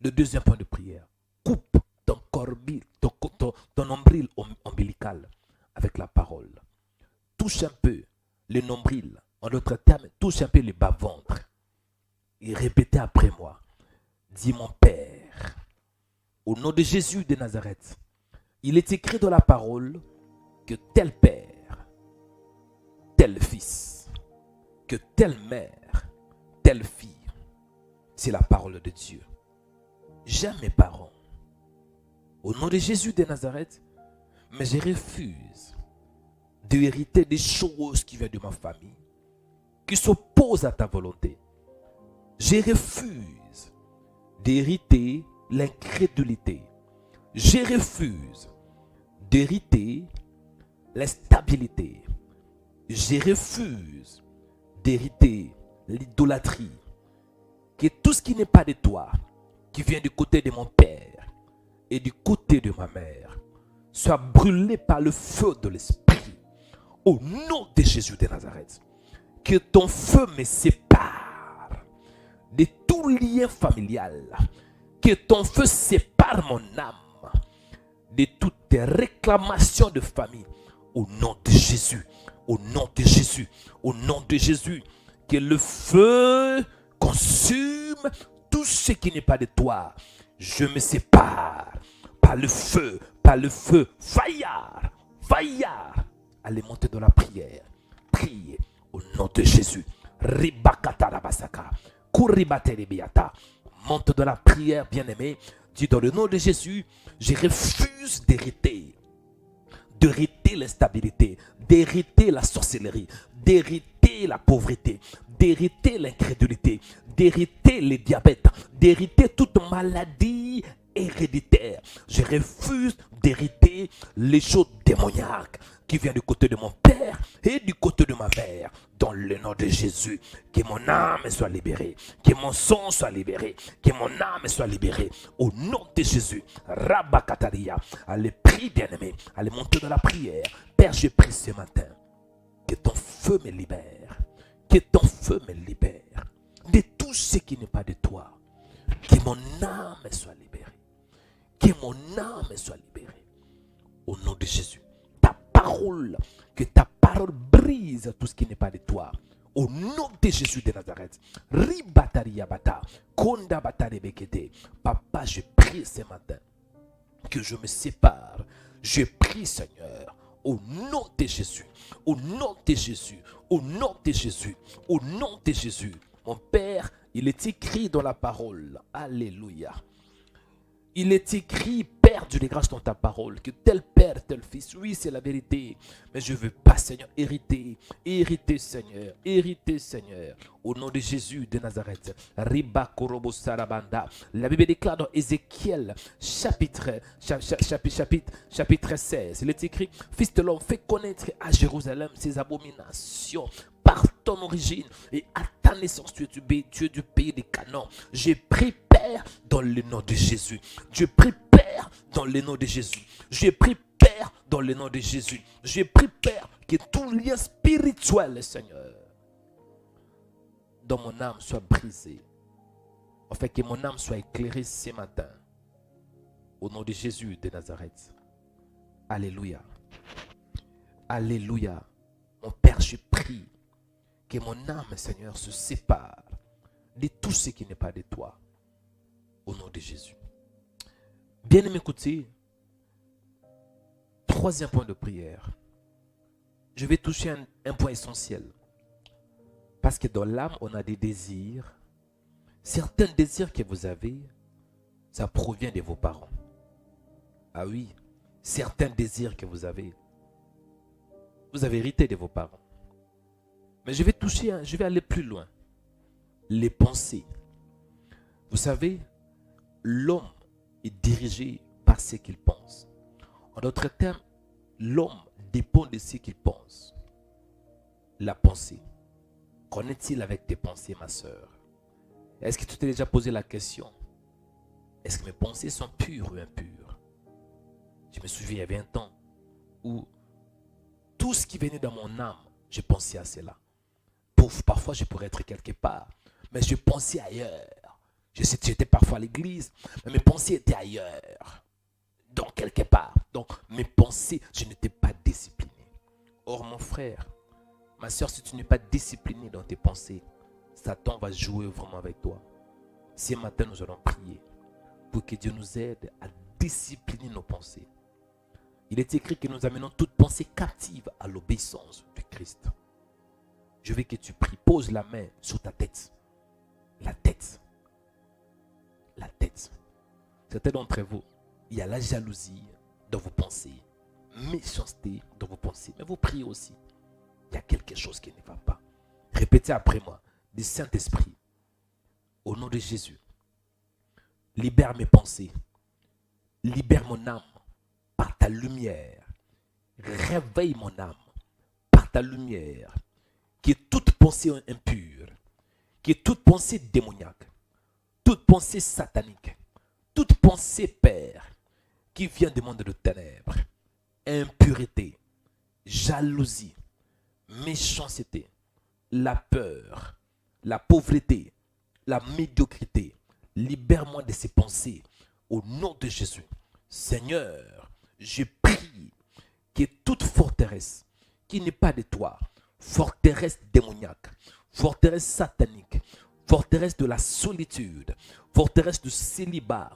Le deuxième point de prière. Coupe ton nombril ombilical avec la parole. Touche un peu le nombril. En d'autres termes, touche un peu le bas-ventre. Et répétez après moi. Dis mon Père, au nom de Jésus de Nazareth, il est écrit dans la parole que tel père, tel fils, que telle mère, telle fille, c'est la parole de Dieu. J'aime mes parents. Au nom de Jésus de Nazareth, Mais je refuse d'hériter des choses qui viennent de ma famille, qui s'opposent à ta volonté. Je refuse d'hériter l'incrédulité. Je refuse d'hériter l'instabilité. Je refuse d'hériter l'idolâtrie. Que tout ce qui n'est pas de toi, qui vient du côté de mon père et du côté de ma mère, soit brûlé par le feu de l'esprit. Au nom de Jésus de Nazareth. Que ton feu me sépare de tout lien familial. Que ton feu sépare mon âme de toutes tes réclamations de famille. Au nom de Jésus. Au nom de Jésus. Au nom de Jésus. Que le feu consume tout ce qui n'est pas de toi. Je me sépare par le feu. Par le feu. Faillard. Faillard. Allez monter dans la prière. Priez au nom de Jésus. Ribakatarabasaka. Kuribaterebiata. Monte dans la prière, bien-aimé. Dis dans le nom de Jésus, je refuse d'hériter l'instabilité, d'hériter la sorcellerie, d'hériter la pauvreté, d'hériter l'incrédulité, d'hériter le diabète, d'hériter toute maladie héréditaire. Je refuse d'hériter les choses démoniaques qui viennent du côté de mon père et du côté de ma mère. Dans le nom de Jésus, que mon âme soit libérée, que mon sang soit libéré, que mon âme soit libérée. Au nom de Jésus, Rabakataria, allez prier, bien-aimé, allez monter dans la prière. Père, je prie ce matin, que ton feu me libère, que ton feu me libère de tout ce qui n'est pas de toi. Que mon âme soit libérée, que mon âme soit libérée. Au nom de Jésus, ta parole, que ta parole brise tout ce qui n'est pas de toi. Au nom de Jésus de Nazareth. Ribatariabata, Konda Batarebekete. Papa, je prie ce matin que je me sépare. Je prie, Seigneur, au nom de Jésus, au nom de Jésus, au nom de Jésus, au nom de Jésus. Mon Père, il est écrit dans la parole. Alléluia. Il est écrit, Père Dieu des grâces dans ta parole, que tel Père, tel Fils, oui c'est la vérité. Mais je ne veux pas, Seigneur, hériter, Seigneur, Seigneur. Au nom de Jésus de Nazareth. Riba Korobo Sarabanda. La Bible déclare dans Ézéchiel, chapitre 16. Il est écrit, Fils de l'homme, fais connaître à Jérusalem ses abominations par ton origine et à ta naissance, tu es du pays des Canaan. J'ai pris Père dans le nom de Jésus. Je prie Père dans le nom de Jésus. Je prie Père dans le nom de Jésus. Je prie Père que tout lien spirituel, Seigneur, dans mon âme soit brisé. En fait, que mon âme soit éclairée ce matin. Au nom de Jésus de Nazareth. Alléluia. Alléluia. Mon Père, je prie que mon âme, Seigneur, se sépare de tout ce qui n'est pas de toi. Au nom de Jésus. Bien-aimé, écoutez. Troisième point de prière. Je vais toucher un point essentiel. Parce que dans l'âme, on a des désirs. Certains désirs que vous avez, ça provient de vos parents. Ah oui, certains désirs que vous avez hérité de vos parents. Mais je vais aller plus loin. Les pensées. Vous savez, l'homme est dirigé par ce qu'il pense. En d'autres termes, l'homme dépend de ce qu'il pense. La pensée. Qu'en est-il avec tes pensées, ma soeur? Est-ce que tu t'es déjà posé la question? Est-ce que mes pensées sont pures ou impures? Je me souviens, il y avait un temps où tout ce qui venait dans mon âme, je pensais à cela. Parfois, je pourrais être quelque part, mais je pensais ailleurs. J'étais parfois à l'église, mais mes pensées étaient ailleurs. Donc, quelque part. Donc, mes pensées, je n'étais pas discipliné. Or, mon frère, ma soeur, si tu n'es pas discipliné dans tes pensées, Satan va jouer vraiment avec toi. Ce matin, nous allons prier pour que Dieu nous aide à discipliner nos pensées. Il est écrit que nous amenons toute pensée captive à l'obéissance du Christ. Je veux que tu pries. Pose la main sur ta tête. La tête. La tête. Certains d'entre vous, il y a la jalousie dans vos pensées. méchanceté dans vos pensées. Mais vous priez aussi. Il y a quelque chose qui ne va pas. Répétez après moi. Du Saint-Esprit, au nom de Jésus, libère mes pensées, libère mon âme par ta lumière. Réveille mon âme par ta lumière, qui est toute pensée impure, qui est toute pensée démoniaque, toute pensée satanique, toute pensée, Père, qui vient du monde de ténèbres, impureté, jalousie, méchanceté, la peur, la pauvreté, la médiocrité. Libère-moi de ces pensées au nom de Jésus. Seigneur, je prie que toute forteresse qui n'est pas de toi, forteresse démoniaque, forteresse satanique, forteresse de la solitude, forteresse du célibat,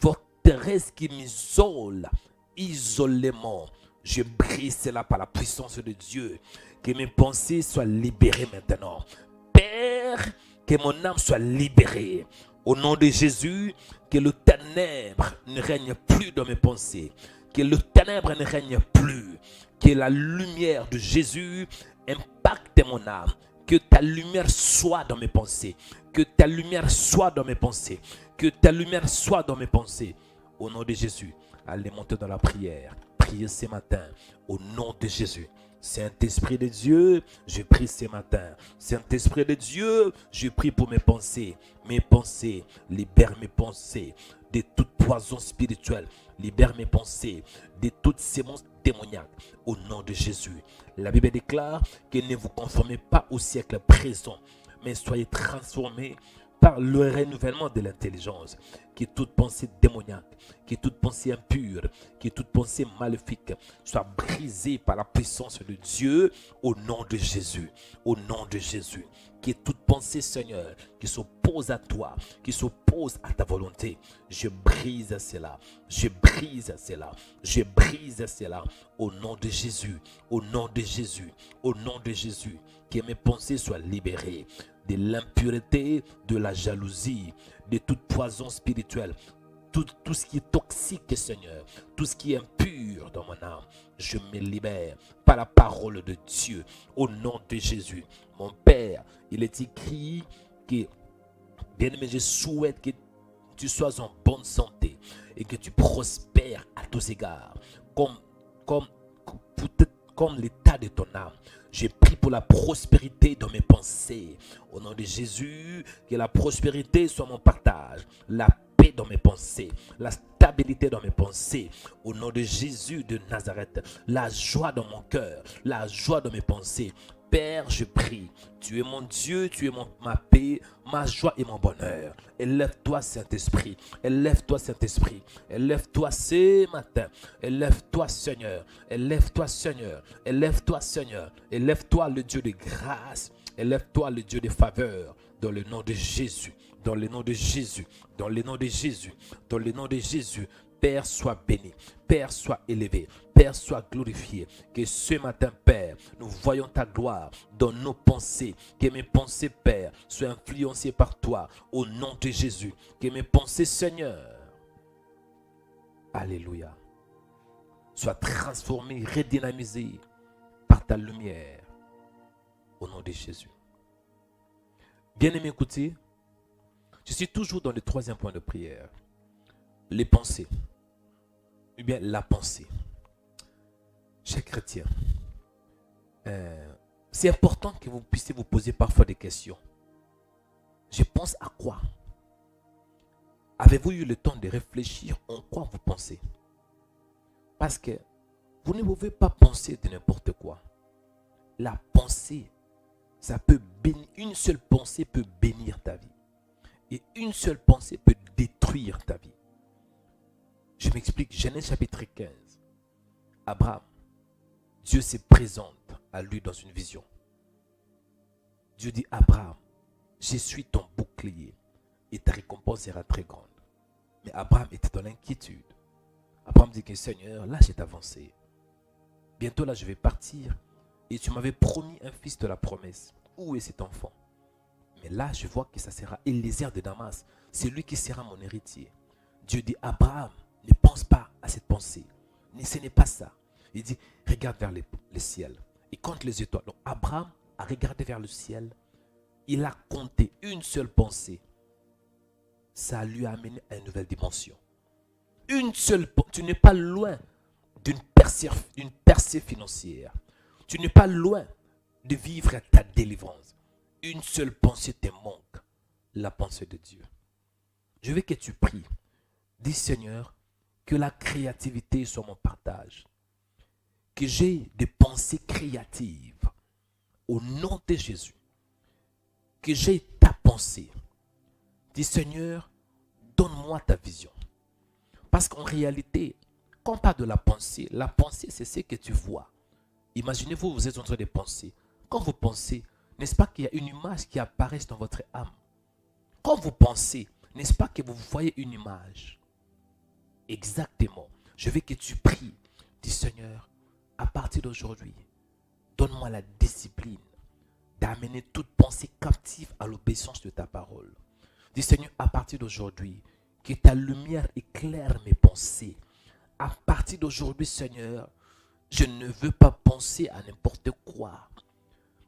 forteresse qui m'isole, isolement, je brise cela par la puissance de Dieu. Que mes pensées soient libérées maintenant. Père, que mon âme soit libérée. Au nom de Jésus, que le ténèbre ne règne plus dans mes pensées. Que le ténèbre ne règne plus. Que la lumière de Jésus impacte mon âme. Que ta lumière soit dans mes pensées. Que ta lumière soit dans mes pensées. Que ta lumière soit dans mes pensées. Au nom de Jésus, allez monter dans la prière. Priez ce matin. Au nom de Jésus. Saint-Esprit de Dieu, je prie ce matin. Saint-Esprit de Dieu, je prie pour mes pensées. Mes pensées, libère mes pensées de toute poison spirituelle. Libère mes pensées de toutes sémences démoniaques. Au nom de Jésus. La Bible déclare que ne vous conformez pas au siècle présent, mais soyez transformés par le renouvellement de l'intelligence. Que toute pensée démoniaque, que toute pensée impure, que toute pensée maléfique soit brisée par la puissance de Dieu au nom de Jésus. Au nom de Jésus. Que toute pensée, Seigneur, qui s'oppose à toi, qui s'oppose à ta volonté, je brise cela. Je brise cela. Je brise cela. Au nom de Jésus. Au nom de Jésus. Au nom de Jésus. Que mes pensées soient libérées de l'impureté, de la jalousie, de toute poison spirituelle, tout ce qui est toxique, Seigneur, tout ce qui est impur dans mon âme, je me libère par la parole de Dieu, au nom de Jésus. Mon Père, il est écrit que, bien aimé, je souhaite que tu sois en bonne santé et que tu prospères à tous égards, comme l'état de ton âme. Je prie pour la prospérité dans mes pensées. Au nom de Jésus, que la prospérité soit mon partage. La paix dans mes pensées. La stabilité dans mes pensées. Au nom de Jésus de Nazareth. La joie dans mon cœur. La joie dans mes pensées. Père, je prie, tu es mon Dieu, tu es ma paix, ma joie et mon bonheur. Élève-toi, Saint-Esprit. Élève-toi, Saint-Esprit. Élève-toi ce matin. Élève-toi, Seigneur. Élève-toi, Seigneur. Élève-toi, Seigneur. Élève-toi, le Dieu de grâce. Élève-toi, le Dieu de faveur. Dans le nom de Jésus. Dans le nom de Jésus. Dans le nom de Jésus. Dans le nom de Jésus. Père, sois béni. Père, sois élevé. Père, sois glorifié. Que ce matin, Père, nous voyons ta gloire dans nos pensées. Que mes pensées, Père, soient influencées par toi. Au nom de Jésus. Que mes pensées, Seigneur, alléluia, soient transformées, redynamisées par ta lumière. Au nom de Jésus. Bien-aimé, écoutez, je suis toujours dans le troisième point de prière. Les pensées. Ou bien la pensée. Chers chrétiens, c'est important que vous puissiez vous poser parfois des questions. Je pense à quoi? Avez-vous eu le temps de réfléchir en quoi vous pensez? Parce que vous ne pouvez pas penser de n'importe quoi. La pensée, ça peut bénir, une seule pensée peut bénir ta vie. Et une seule pensée peut détruire ta vie. Je m'explique, Genèse chapitre 15. Abraham, Dieu se présente à lui dans une vision. Dieu dit, Abraham, je suis ton bouclier et ta récompense sera très grande. Mais Abraham était dans l'inquiétude. Abraham dit que Seigneur, là j'ai avancé. Bientôt là je vais partir et tu m'avais promis un fils de la promesse. Où est cet enfant? Mais là je vois que ça sera Eliezer de Damas. C'est lui qui sera mon héritier. Dieu dit, Abraham, ne pense pas à cette pensée. Ce n'est pas ça. Il dit, regarde vers le ciel. Il compte les étoiles. Donc Abraham a regardé vers le ciel. Il a compté une seule pensée. Ça lui a amené à une nouvelle dimension. Une seule pensée. Tu n'es pas loin d'une percée financière. Tu n'es pas loin de vivre ta délivrance. Une seule pensée te manque. La pensée de Dieu. Je veux que tu pries. Dis Seigneur, que la créativité soit mon partage. Que j'ai des pensées créatives. Au nom de Jésus. Que j'ai ta pensée. Dis Seigneur, donne-moi ta vision. Parce qu'en réalité, quand on parle de la pensée c'est ce que tu vois. Imaginez-vous, vous êtes en train de penser. Quand vous pensez, n'est-ce pas qu'il y a une image qui apparaît dans votre âme? Quand vous pensez, n'est-ce pas que vous voyez une image? Exactement. Je veux que tu pries. Dis Seigneur, à partir d'aujourd'hui, donne-moi la discipline d'amener toute pensée captive à l'obéissance de ta parole. Dis Seigneur, à partir d'aujourd'hui, que ta lumière éclaire mes pensées. À partir d'aujourd'hui, Seigneur, je ne veux pas penser à n'importe quoi,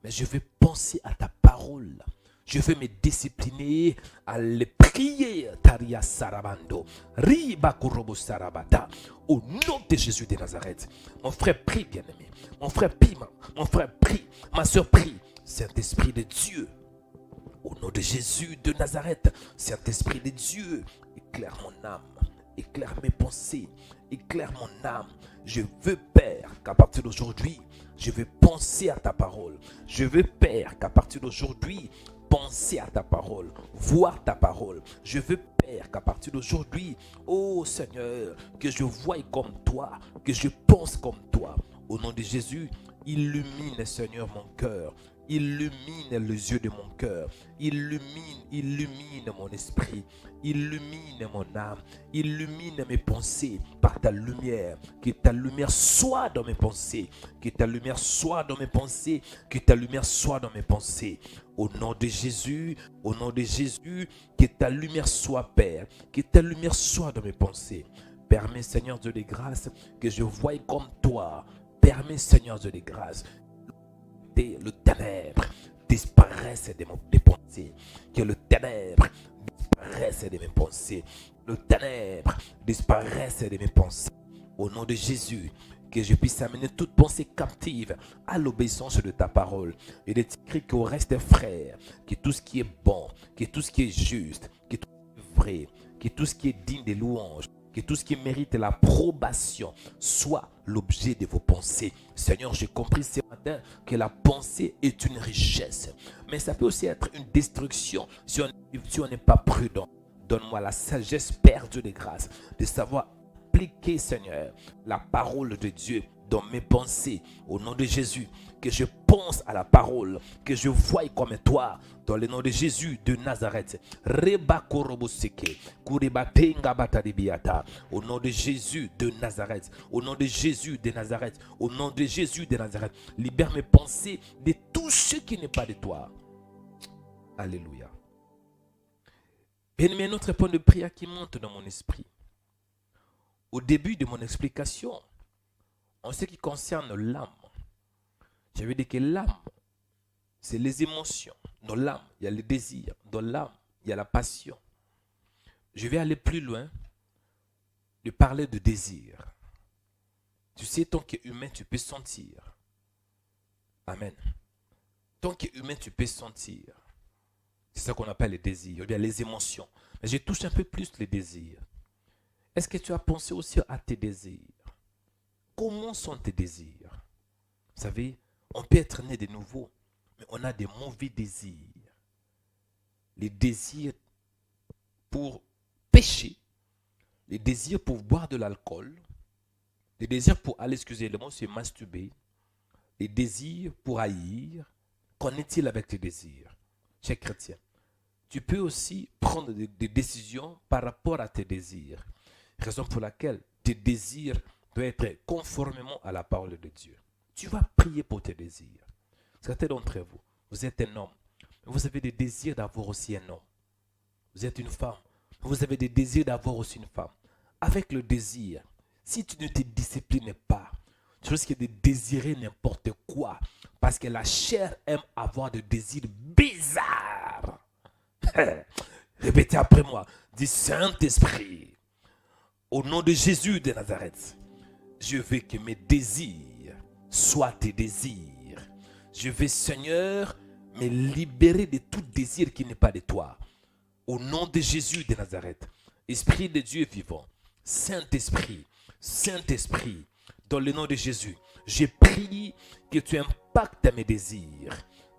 mais je veux penser à ta parole. Je veux me discipliner à le prier. Taria Sarabando. Riba Kurobo Sarabata. Au nom de Jésus de Nazareth. Mon frère prie, bien-aimé. Mon frère prie. Mon frère prie. Ma soeur prie. Saint-Esprit de Dieu. Au nom de Jésus de Nazareth. Saint-Esprit de Dieu. Éclaire mon âme. Éclaire mes pensées. Éclaire mon âme. Je veux, Père, qu'à partir d'aujourd'hui, je veux penser à ta parole. Je veux, Père, qu'à partir d'aujourd'hui, penser à ta parole, voir ta parole. Je veux, Père, qu'à partir d'aujourd'hui, oh Seigneur, que je voie comme toi, que je pense comme toi. Au nom de Jésus, illumine, Seigneur, mon cœur. Illumine les yeux de mon cœur. Illumine mon esprit. Illumine mon âme. Illumine mes pensées par ta lumière. Que ta lumière soit dans mes pensées. Que ta lumière soit dans mes pensées. Que ta lumière soit dans mes pensées. Au nom de Jésus, que ta lumière soit, Père. Que ta lumière soit dans mes pensées. Permets, Seigneur Dieu de grâce, que je voie comme toi. Permets, Seigneur Dieu de grâce, le ténèbre disparaisse de mes pensées. Que le ténèbre disparaisse de mes pensées. Le ténèbre disparaisse de mes pensées. Au nom de Jésus, que je puisse amener toute pensée captive à l'obéissance de ta parole. Il est écrit qu'au reste, frère, que tout ce qui est bon, que tout ce qui est juste, que tout ce qui est vrai, que tout ce qui est digne de louange, que tout ce qui mérite l'approbation soit l'objet de vos pensées. Seigneur, j'ai compris ce matin que la pensée est une richesse. Mais ça peut aussi être une destruction si on n'est pas prudent. Donne-moi la sagesse, Père Dieu de grâce, de savoir appliquer, Seigneur, la parole de Dieu dans mes pensées. Au nom de Jésus, que je pense à la parole, que je voie comme toi, dans le nom de Jésus de Nazareth. Au nom de Jésus de Nazareth. Au nom de Jésus de Nazareth. Au nom de Jésus de Nazareth. Libère mes pensées de tout ce qui n'est pas de toi. Alléluia. Bien-aimé, un autre point de prière qui monte dans mon esprit. Au début de mon explication, en ce qui concerne l'âme, j'avais dit que l'âme, c'est les émotions. Dans l'âme, il y a le désir. Dans l'âme, il y a la passion. Je vais aller plus loin de parler de désir. Tu sais, tant qu'humain, tu peux sentir. Amen. Tant qu'humain, tu peux sentir. C'est ça qu'on appelle les désirs, ou bien les émotions. Mais je touche un peu plus les désirs. Est-ce que tu as pensé aussi à tes désirs? Comment sont tes désirs? Vous savez, on peut être né de nouveau, mais on a des mauvais désirs. Les désirs pour pécher, les désirs pour boire de l'alcool, les désirs pour aller, excusez le mot, se masturber, les désirs pour haïr. Qu'en est-il avec tes désirs? Cher chrétien, tu peux aussi prendre des décisions par rapport à tes désirs. Raison pour laquelle tes désirs doivent être conformément à la parole de Dieu. Tu vas prier pour tes désirs. Certains d'entre vous, vous êtes un homme, mais vous avez des désirs d'avoir aussi un homme. Vous êtes une femme, vous avez des désirs d'avoir aussi une femme. Avec le désir, si tu ne te disciplines pas, Tu risques de désirer n'importe quoi. Parce que la chair aime avoir des désirs bizarres. Répétez après moi. Dis Saint-Esprit, au nom de Jésus de Nazareth, je veux que mes désirs soient tes désirs. Je veux, Seigneur, me libérer de tout désir qui n'est pas de toi. Au nom de Jésus de Nazareth, Esprit de Dieu vivant, Saint-Esprit, Saint-Esprit, dans le nom de Jésus, je prie que tu impactes mes désirs.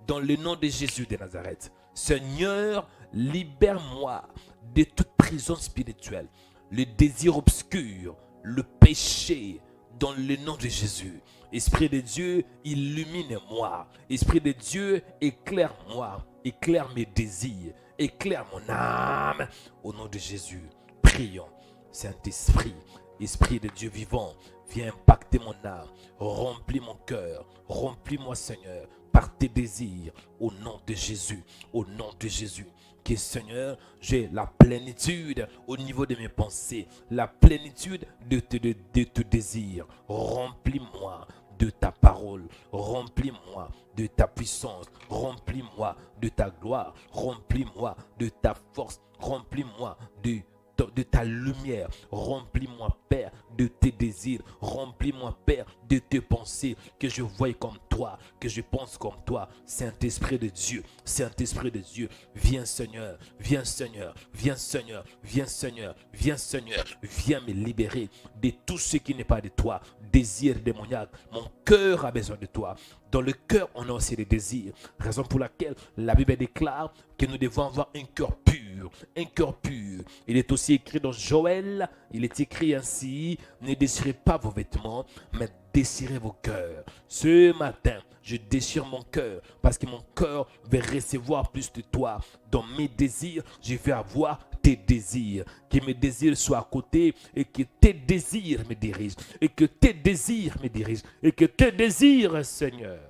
Dans le nom de Jésus de Nazareth, Seigneur, libère-moi de toute prison spirituelle, le désir obscur, le péché, dans le nom de Jésus. Esprit de Dieu, illumine-moi. Esprit de Dieu, éclaire-moi. Éclaire mes désirs. Éclaire mon âme. Au nom de Jésus, prions. Saint-Esprit, Esprit de Dieu vivant, viens impacter mon âme. Remplis mon cœur. Remplis-moi, Seigneur, par tes désirs. Au nom de Jésus. Au nom de Jésus. Que Seigneur, j'ai la plénitude au niveau de mes pensées, la plénitude de tes désirs. Remplis-moi de ta parole, remplis-moi de ta puissance, remplis-moi de ta gloire, remplis-moi de ta force, remplis-moi de ta lumière, remplis-moi, Père, de tes désirs, remplis-moi, Père, de tes pensées, que je voie comme toi, que je pense comme toi. Saint-Esprit de Dieu, Saint-Esprit de Dieu, viens Seigneur, viens Seigneur, viens Seigneur, viens Seigneur, viens Seigneur, viens me libérer de tout ce qui n'est pas de toi, désir démoniaque. Mon cœur a besoin de toi. Dans le cœur, on a aussi des désirs, raison pour laquelle la Bible déclare que nous devons avoir un cœur pur, un cœur pur. Il est aussi écrit dans Joël, il est écrit ainsi, ne désirez pas vos vêtements, mais désirez vos cœurs. Ce matin, je déchire mon cœur parce que mon cœur veut recevoir plus de toi. Dans mes désirs, je vais avoir tes désirs. Que mes désirs soient à côté et que tes désirs me dirigent. Et que tes désirs me dirigent. Et que tes désirs, Seigneur.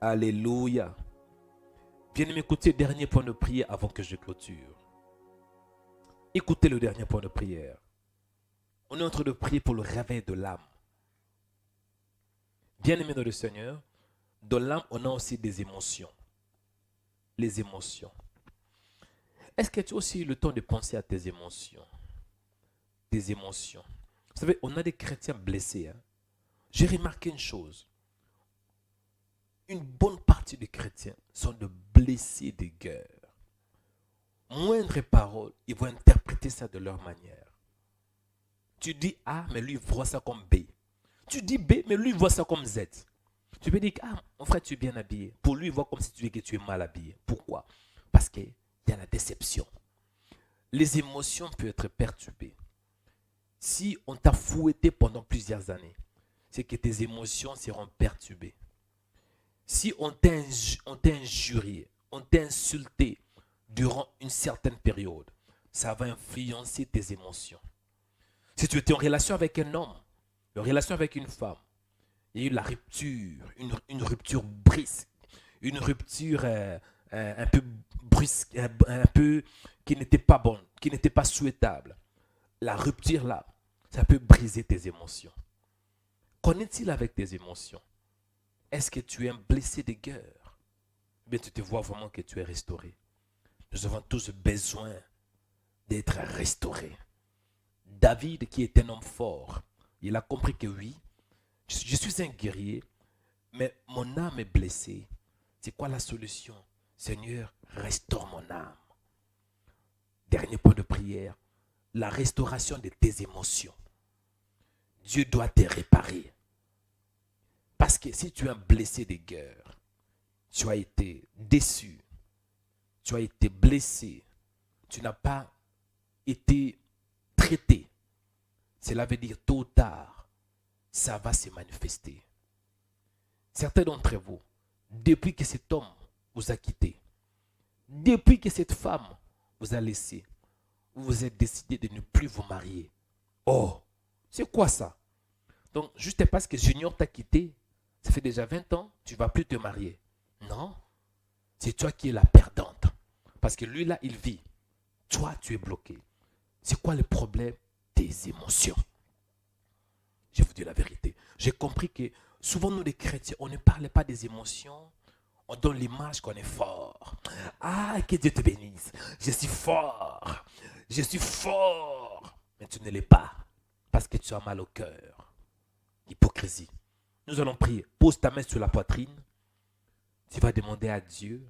Alléluia. Viens m'écouter, dernier point de prière avant que je clôture. Écoutez le dernier point de prière. On est en train de prier pour le réveil de l'âme. Bien-aimé dans le Seigneur, dans l'âme, on a aussi des émotions. Les émotions. Est-ce que tu as aussi eu le temps de penser à tes émotions? Des émotions. Vous savez, on a des chrétiens blessés. J'ai remarqué une chose. Une bonne partie des chrétiens sont de blessés de guerre. Moindre parole, ils vont interpréter ça de leur manière. Tu dis A, mais lui il voit ça comme B. Tu dis B, mais lui il voit ça comme Z. Tu peux dire que mon frère, tu es bien habillé. Pour lui, il voit comme si tu es mal habillé. Pourquoi? Parce qu'il y a la déception. Les émotions peuvent être perturbées. Si on t'a fouetté pendant plusieurs années, c'est que tes émotions seront perturbées. Si on t'a injurié, on t'a insulté durant une certaine période, ça va influencer tes émotions. Si tu étais en relation avec un homme, en relation avec une femme, il y a eu la rupture, une rupture brisque, une rupture un peu brusque, un peu qui n'était pas bonne, qui n'était pas souhaitable. La rupture là, ça peut briser tes émotions. Qu'en est-il avec tes émotions? Est-ce que tu es un blessé de guerre? Bien, tu te vois vraiment que tu es restauré. Nous avons tous besoin d'être restaurés. David, qui est un homme fort, il a compris que oui, je suis un guerrier, mais mon âme est blessée. C'est quoi la solution? Seigneur, restaure mon âme. Dernier point de prière, la restauration de tes émotions. Dieu doit te réparer. Parce que si tu es un blessé de guerre, tu as été déçu, tu as été blessé, tu n'as pas été traité. Cela veut dire tôt ou tard, ça va se manifester. Certains d'entre vous, depuis que cet homme vous a quitté, depuis que cette femme vous a laissé, vous êtes décidé de ne plus vous marier. Oh, c'est quoi ça? Donc, juste parce que Junior t'a quitté, ça fait déjà 20 ans, tu ne vas plus te marier. Non, c'est toi qui es la perdante. Parce que lui là, il vit. Toi, tu es bloqué. C'est quoi le problème? Tes émotions. Je vous dis la vérité. J'ai compris que souvent nous les chrétiens, on ne parle pas des émotions. On donne l'image qu'on est fort. Ah, que Dieu te bénisse. Je suis fort. Je suis fort. Mais tu ne l'es pas. Parce que tu as mal au cœur. Hypocrisie. Nous allons prier. Pose ta main sur la poitrine. Tu vas demander à Dieu,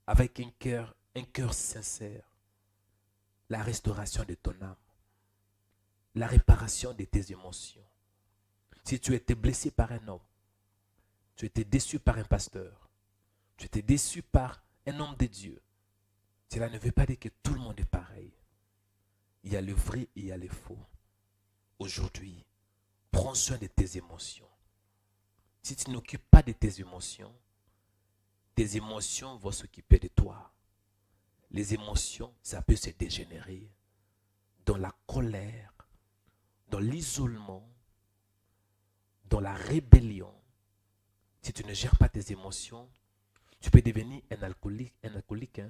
avec un cœur sincère, la restauration de ton âme. La réparation de tes émotions. Si tu étais blessé par un homme, tu étais déçu par un pasteur, tu étais déçu par un homme de Dieu, cela ne veut pas dire que tout le monde est pareil. Il y a le vrai et il y a le faux. Aujourd'hui, prends soin de tes émotions. Si tu n'occupes pas de tes émotions vont s'occuper de toi. Les émotions, ça peut se dégénérer dans la colère, dans l'isolement, dans la rébellion. Si tu ne gères pas tes émotions, tu peux devenir un alcoolique.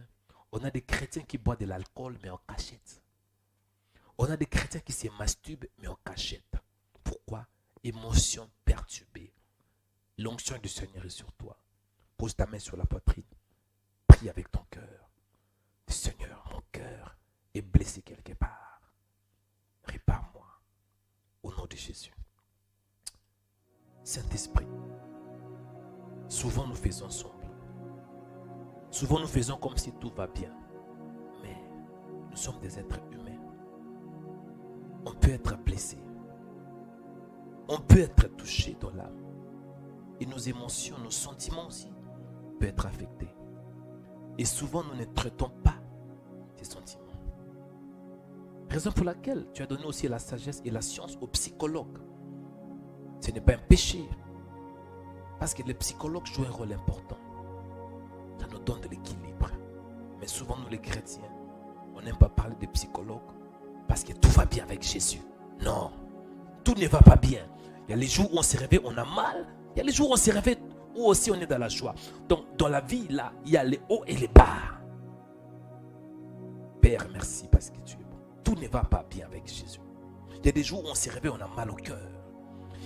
On a des chrétiens qui boivent de l'alcool, mais en cachette. On a des chrétiens qui se masturbent, mais en cachette. Pourquoi? Émotion perturbée. L'onction du Seigneur est sur toi. Pose ta main sur la poitrine. Prie avec ton cœur. Seigneur, mon cœur est blessé quelque part. Répare-moi. Au nom de Jésus. Saint-Esprit, souvent nous faisons semblant. Souvent nous faisons comme si tout va bien. Mais nous sommes des êtres humains. On peut être blessé. On peut être touché dans l'âme. Et nos émotions, nos sentiments aussi peuvent être affectés. Et souvent nous ne traitons pas ces sentiments. Raison pour laquelle tu as donné aussi la sagesse et la science aux psychologues. Ce n'est pas un péché. Parce que les psychologues jouent un rôle important. Ça nous donne de l'équilibre. Mais souvent nous les chrétiens, on n'aime pas parler des psychologues parce que tout va bien avec Jésus. Non, tout ne va pas bien. Il y a les jours où on se réveille, on a mal. Il y a les jours où on se réveille, où aussi on est dans la joie. Donc dans la vie, là, il y a les hauts et les bas. Père, merci parce que tu es bon. Tout ne va pas bien avec Jésus. Il y a des jours où on se réveille, on a mal au cœur.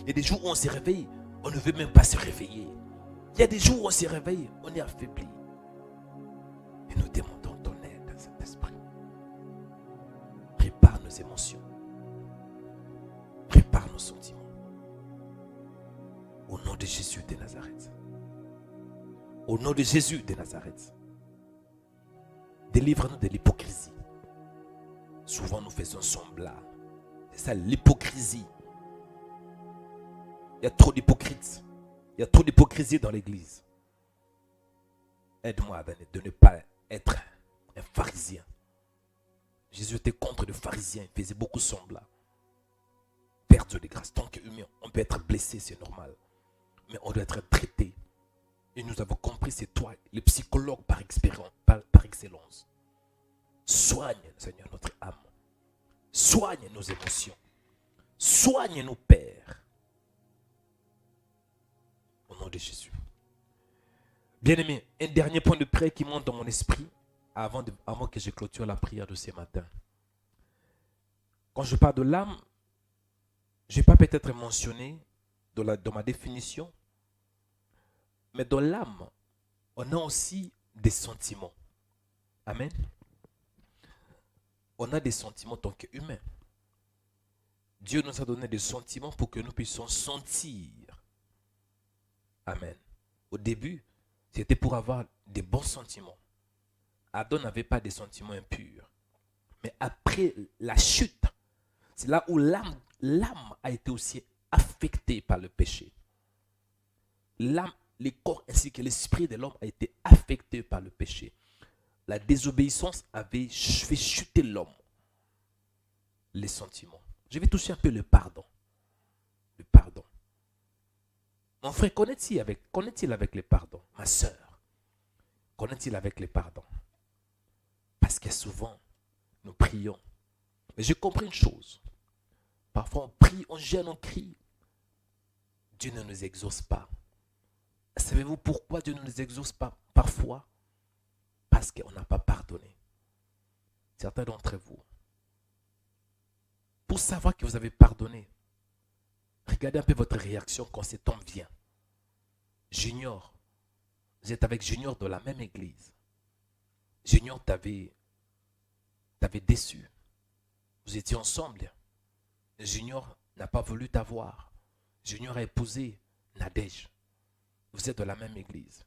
Il y a des jours où on se réveille, on ne veut même pas se réveiller. Il y a des jours où on se réveille, on est affaibli. Et nous demandons ton aide, Saint-Esprit. Répare nos émotions. Répare nos sentiments. Au nom de Jésus de Nazareth. Au nom de Jésus de Nazareth. Délivre-nous de l'hypocrisie. Souvent nous faisons semblant. C'est ça l'hypocrisie. Il y a trop d'hypocrites. Il y a trop d'hypocrisie dans l'église. Aide-moi de ne pas être un pharisien. Jésus était contre les pharisiens. Il faisait beaucoup semblant. Père Dieu de grâce. Tant qu'humain, on peut être blessé, c'est normal. Mais on doit être traité. Et nous avons compris, c'est toi, le psychologue par expérience, par excellence. Soigne, Seigneur, notre âme. Soigne nos émotions. Soigne-nous, Père. Au nom de Jésus. Bien-aimé, un dernier point de prière qui monte dans mon esprit avant que je clôture la prière de ce matin. Quand je parle de l'âme, je n'ai pas peut-être mentionné dans ma définition, mais dans l'âme, on a aussi des sentiments. Amen. On a des sentiments en tant qu'humains. Dieu nous a donné des sentiments pour que nous puissions sentir. Amen. Au début, c'était pour avoir des bons sentiments. Adam n'avait pas des sentiments impurs. Mais après la chute, c'est là où l'âme a été aussi affectée par le péché. L'âme, le corps ainsi que l'esprit de l'homme a été affecté par le péché. La désobéissance avait fait chuter l'homme. Les sentiments. Je vais toucher un peu le pardon. Le pardon. Mon frère, qu'en est-il avec le pardon? Ma soeur, qu'en est-il avec le pardon? Parce que souvent, nous prions. Mais j'ai compris une chose. Parfois, on prie, on gêne, on crie. Dieu ne nous exauce pas. Savez-vous pourquoi Dieu ne nous exauce pas parfois? Parce qu'on n'a pas pardonné. Certains d'entre vous, pour savoir que vous avez pardonné, Regardez un peu votre réaction quand cet homme vient. Junior, vous êtes avec Junior de la même église. Junior t'avait déçu. Vous étiez ensemble. Junior n'a pas voulu t'avoir. Junior a épousé Nadège. Vous êtes de la même église.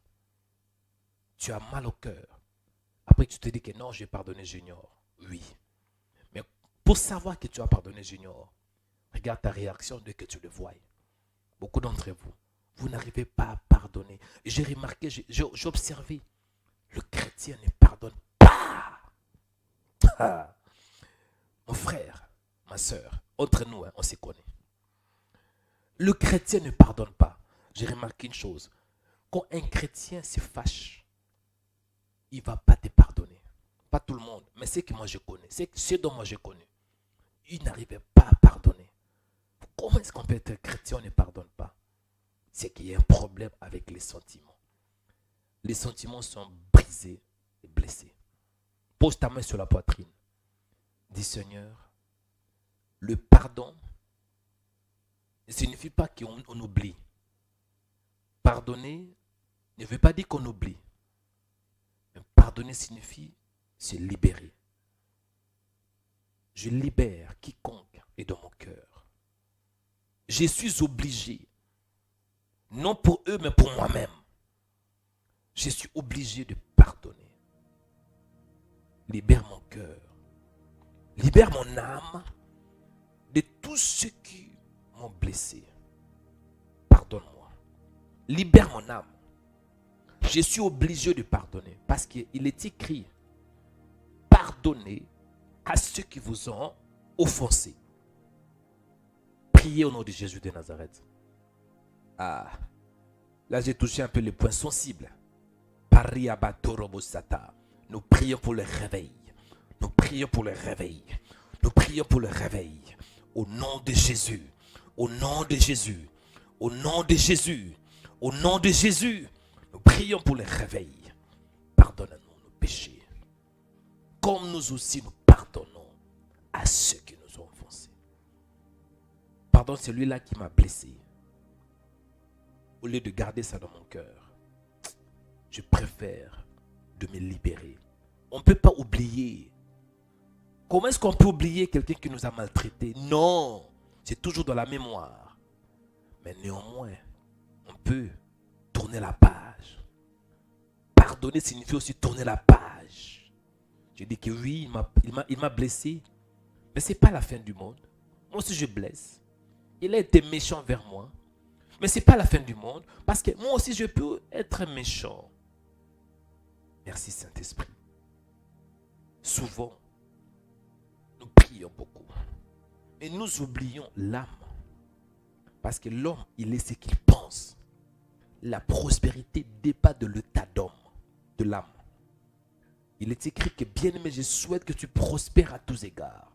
Tu as mal au cœur. Après tu te dis que non, j'ai pardonné Junior. Oui. Mais pour savoir que tu as pardonné Junior, regarde ta réaction dès que tu le vois. Beaucoup d'entre vous, vous n'arrivez pas à pardonner. J'ai remarqué, j'ai observé, le chrétien ne pardonne pas. Ah. Mon frère, ma soeur, entre nous, on se connaît. Le chrétien ne pardonne pas. J'ai remarqué une chose. Quand un chrétien se fâche, il ne va pas te pardonner. Pas tout le monde, mais ceux que moi je connais, ceux dont moi je connais, ils n'arrivaient pas à pardonner. Comment est-ce qu'on peut être chrétien et ne pardonne pas? C'est qu'il y a un problème avec les sentiments. Les sentiments sont brisés et blessés. Pose ta main sur la poitrine. Dis Seigneur, le pardon ne signifie pas qu'on oublie. Pardonner ne veut pas dire qu'on oublie. Mais pardonner signifie se libérer. Je libère quiconque est dans mon cœur. Je suis obligé, non pour eux, mais pour moi-même. Je suis obligé de pardonner. Libère mon cœur. Libère mon âme de tous ceux qui m'ont blessé. Pardonne-moi. Libère mon âme. Je suis obligé de pardonner parce qu'il est écrit, pardonnez à ceux qui vous ont offensé. Priez au nom de Jésus de Nazareth. Ah, là j'ai touché un peu les points sensibles. Nous prions pour le réveil. Nous prions pour le réveil. Nous prions pour le réveil. Au nom de Jésus. Au nom de Jésus. Au nom de Jésus. Au nom de Jésus. Nous prions pour le réveil. Pardonne-nous nos péchés. Comme nous aussi nous pardonnons à ceux qui nous ont offensés. Pardonne celui-là qui m'a blessé. Au lieu de garder ça dans mon cœur, je préfère de me libérer. On ne peut pas oublier. Comment est-ce qu'on peut oublier quelqu'un qui nous a maltraités? Non, c'est toujours dans la mémoire. Mais néanmoins, on peut tourner la page. Pardonner signifie aussi tourner la page. Je dis que oui, il m'a blessé, mais ce n'est pas la fin du monde. Moi aussi je blesse. Il a été méchant vers moi, mais ce n'est pas la fin du monde, parce que moi aussi je peux être méchant. Merci Saint-Esprit. Souvent, nous prions beaucoup. Et nous oublions l'âme. Parce que l'homme, il est ce qu'il pense. La prospérité dépend de l'état d'homme, de l'âme. Il est écrit que bien-aimé, je souhaite que tu prospères à tous égards.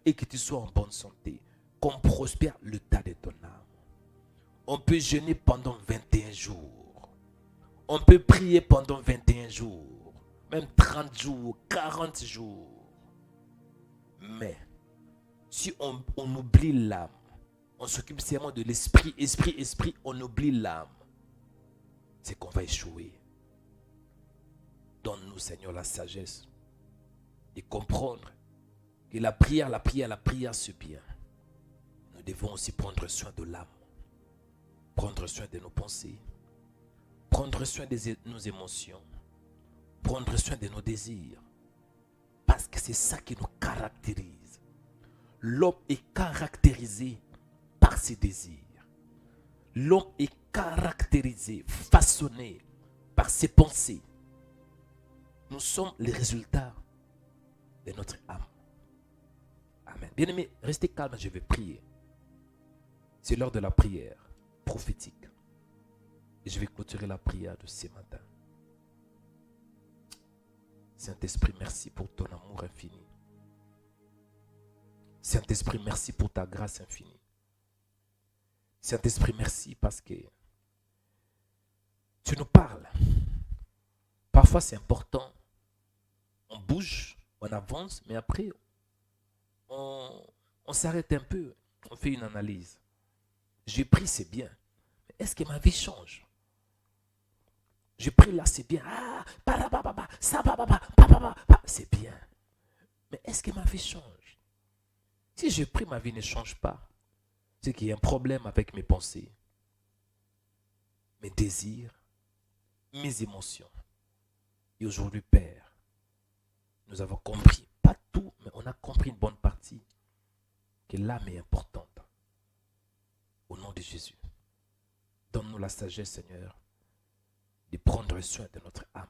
Et que tu sois en bonne santé. Qu'on prospère l'état de ton âme. On peut jeûner pendant 21 jours. On peut prier pendant 21 jours. Même 30 jours, 40 jours. Mais, si on oublie l'âme, on s'occupe seulement de l'esprit, esprit, on oublie l'âme, c'est qu'on va échouer. Donne-nous, Seigneur, la sagesse de comprendre que la prière, c'est bien. Nous devons aussi prendre soin de l'âme, prendre soin de nos pensées, prendre soin de nos émotions, prendre soin de nos désirs. Parce que c'est ça qui nous caractérise. L'homme est caractérisé par ses désirs. L'homme est caractérisé, façonné par ses pensées. Nous sommes les résultats de notre âme. Amen. Bien-aimés, restez calme, je vais prier. C'est l'heure de la prière prophétique. Et je vais clôturer la prière de ce matin. Saint-Esprit, merci pour ton amour infini. Saint-Esprit, merci pour ta grâce infinie. Saint-Esprit, merci parce que tu nous parles. Parfois, c'est important. On bouge, on avance, mais après, on s'arrête un peu. On fait une analyse. J'ai pris, c'est bien. Mais est-ce que ma vie change? J'ai pris là, c'est bien. Ah, c'est bien. Mais est-ce que ma vie change? Si j'ai pris, ma vie ne change pas. C'est qu'il y a un problème avec mes pensées, mes désirs, mes émotions. Et aujourd'hui, Père, nous avons compris, pas tout, mais on a compris une bonne partie, que l'âme est importante. Au nom de Jésus, donne-nous la sagesse, Seigneur, de prendre soin de notre âme.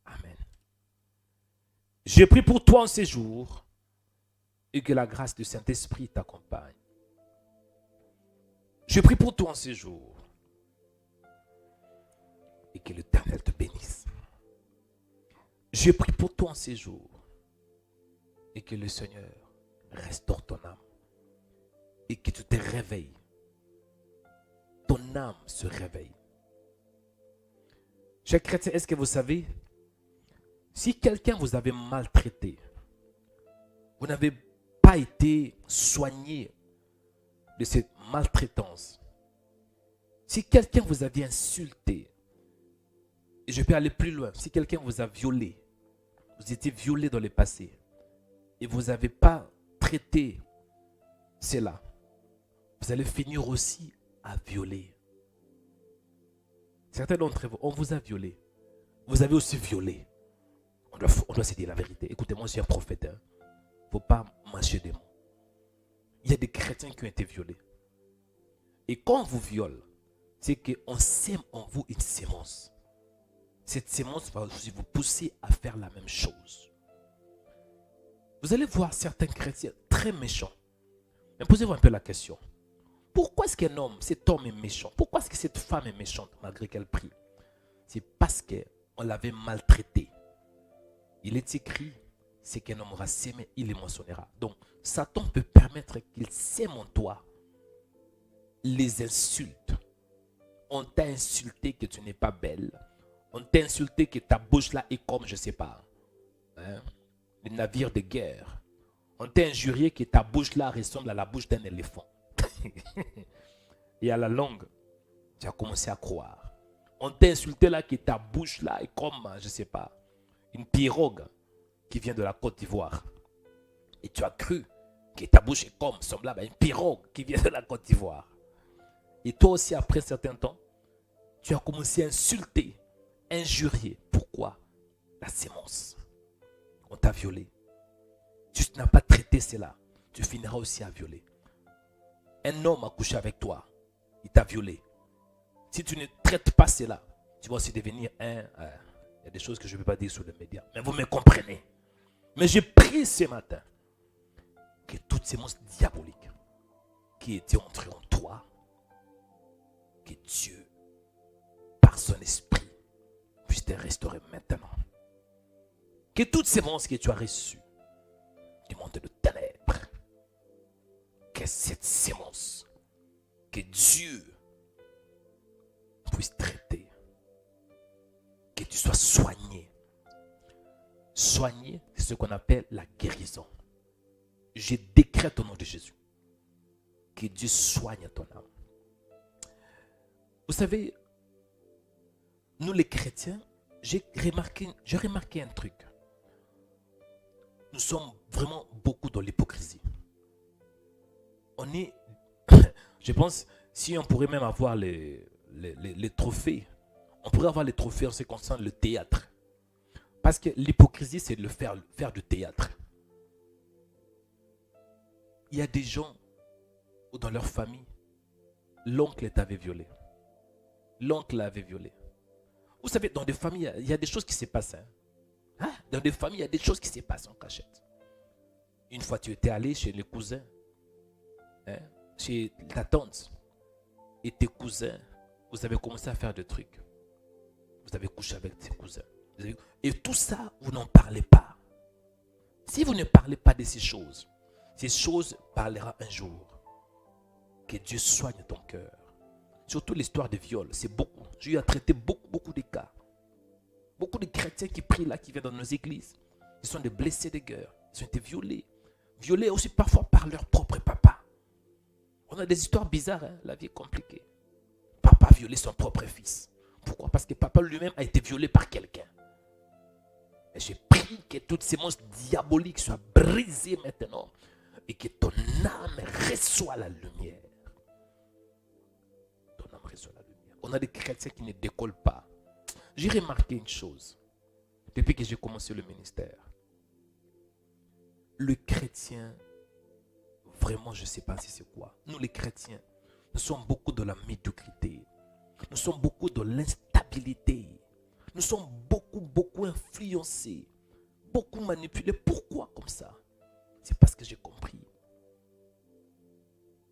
Amen. Je prie pour toi en ces jours et que la grâce du Saint-Esprit t'accompagne. Je prie pour toi en ces jours et que l'Éternel te bénisse. Je prie pour toi en ces jours et que le Seigneur restaure ton âme et que tu te réveilles. Ton âme se réveille. Chers chrétiens, est-ce que vous savez, si quelqu'un vous avait maltraité, vous n'avez pas été soigné de cette maltraitance, si quelqu'un vous avait insulté, et je peux aller plus loin, si quelqu'un vous a violé, vous étiez violé dans le passé, et vous n'avez pas traité cela, vous allez finir aussi à violer. Certains d'entre vous, on vous a violé. Vous avez aussi violé. On doit se dire la vérité. Écoutez, moi je suis un prophète. Il ne faut pas mâcher des mots. Il y a des chrétiens qui ont été violés. Et quand on vous viole, c'est qu'on sème en vous une sémence. Cette sémence va aussi vous pousser à faire la même chose. Vous allez voir certains chrétiens très méchants. Mais posez-vous un peu la question. Pourquoi est-ce qu'un homme, cet homme est méchant? Pourquoi est-ce que cette femme est méchante malgré qu'elle prie? C'est parce qu'on l'avait maltraité. Il est écrit, c'est qu'un homme aura sémé, il les moissonnera. Donc, Satan peut permettre qu'il sème en toi les insultes. On t'a insulté que tu n'es pas belle. On t'a insulté que ta bouche là est comme, je ne sais pas, le navire de guerre. On t'a injurié que ta bouche là ressemble à la bouche d'un éléphant. Et à la longue, tu as commencé à croire. On t'a insulté là que ta bouche là est comme, je ne sais pas, une pirogue qui vient de la Côte d'Ivoire. Et tu as cru que ta bouche est comme, semblable à une pirogue qui vient de la Côte d'Ivoire. Et toi aussi, après un certain temps, tu as commencé à insulter, injurier. Pourquoi? La sémence. On t'a violé. Tu n'as pas traité cela. Tu finiras aussi à violer. Un homme a couché avec toi. Il t'a violé. Si tu ne traites pas cela, tu vas aussi devenir un... il y a des choses que je ne peux pas dire sur les médias. Mais vous me comprenez. Mais j'ai prié ce matin que toutes ces monstres diaboliques qui étaient entrés en toi, que Dieu, par son esprit, puisse te restaurer maintenant. Que toutes ces monstres que tu as reçues du monde de ténèbres, que cette sémence, que Dieu puisse traiter, que tu sois soigné. Soigné, c'est ce qu'on appelle la guérison. Je décrète au nom de Jésus que Dieu soigne ton âme. Vous savez, nous les chrétiens, j'ai remarqué un truc. Nous sommes vraiment beaucoup dans l'hypocrisie. On est, je pense, si on pourrait même avoir les trophées, on pourrait avoir les trophées en ce qui concerne le théâtre. Parce que l'hypocrisie, c'est de faire du théâtre. Il y a des gens où dans leur famille, l'oncle t'avait violé. L'oncle l'avait violé. Vous savez, dans des familles, il y a des choses qui se passent. Dans des familles, il y a des choses qui se passent en cachette. Une fois, tu étais allé chez les cousins, chez ta tante et tes cousins, vous avez commencé à faire des trucs. Vous avez couché avec tes cousins. Et tout ça, vous n'en parlez pas. Si vous ne parlez pas de ces choses parleront un jour. Que Dieu soigne ton cœur. Surtout l'histoire de viol, c'est beaucoup. Dieu a traité beaucoup de cas. Beaucoup de chrétiens qui prient là, qui viennent dans nos églises. Ils sont des blessés de guerre. Ils ont été violés. Violés aussi parfois par leur propre papa. On a des histoires bizarres, hein? La vie est compliquée. Papa a violé son propre fils. Pourquoi? Parce que papa lui-même a été violé par quelqu'un. Et j'ai prie que toutes ces monstres diaboliques soient brisés maintenant et que ton âme reçoive la lumière. Ton âme reçoive la lumière. On a des chrétiens qui ne décollent pas. J'ai remarqué une chose depuis que j'ai commencé le ministère. Le chrétien, vraiment, je ne sais pas si c'est quoi. Nous, les chrétiens, nous sommes beaucoup dans la médiocrité. Nous sommes beaucoup dans l'instabilité. Nous sommes beaucoup influencés, beaucoup manipulés. Pourquoi comme ça? C'est parce que j'ai compris.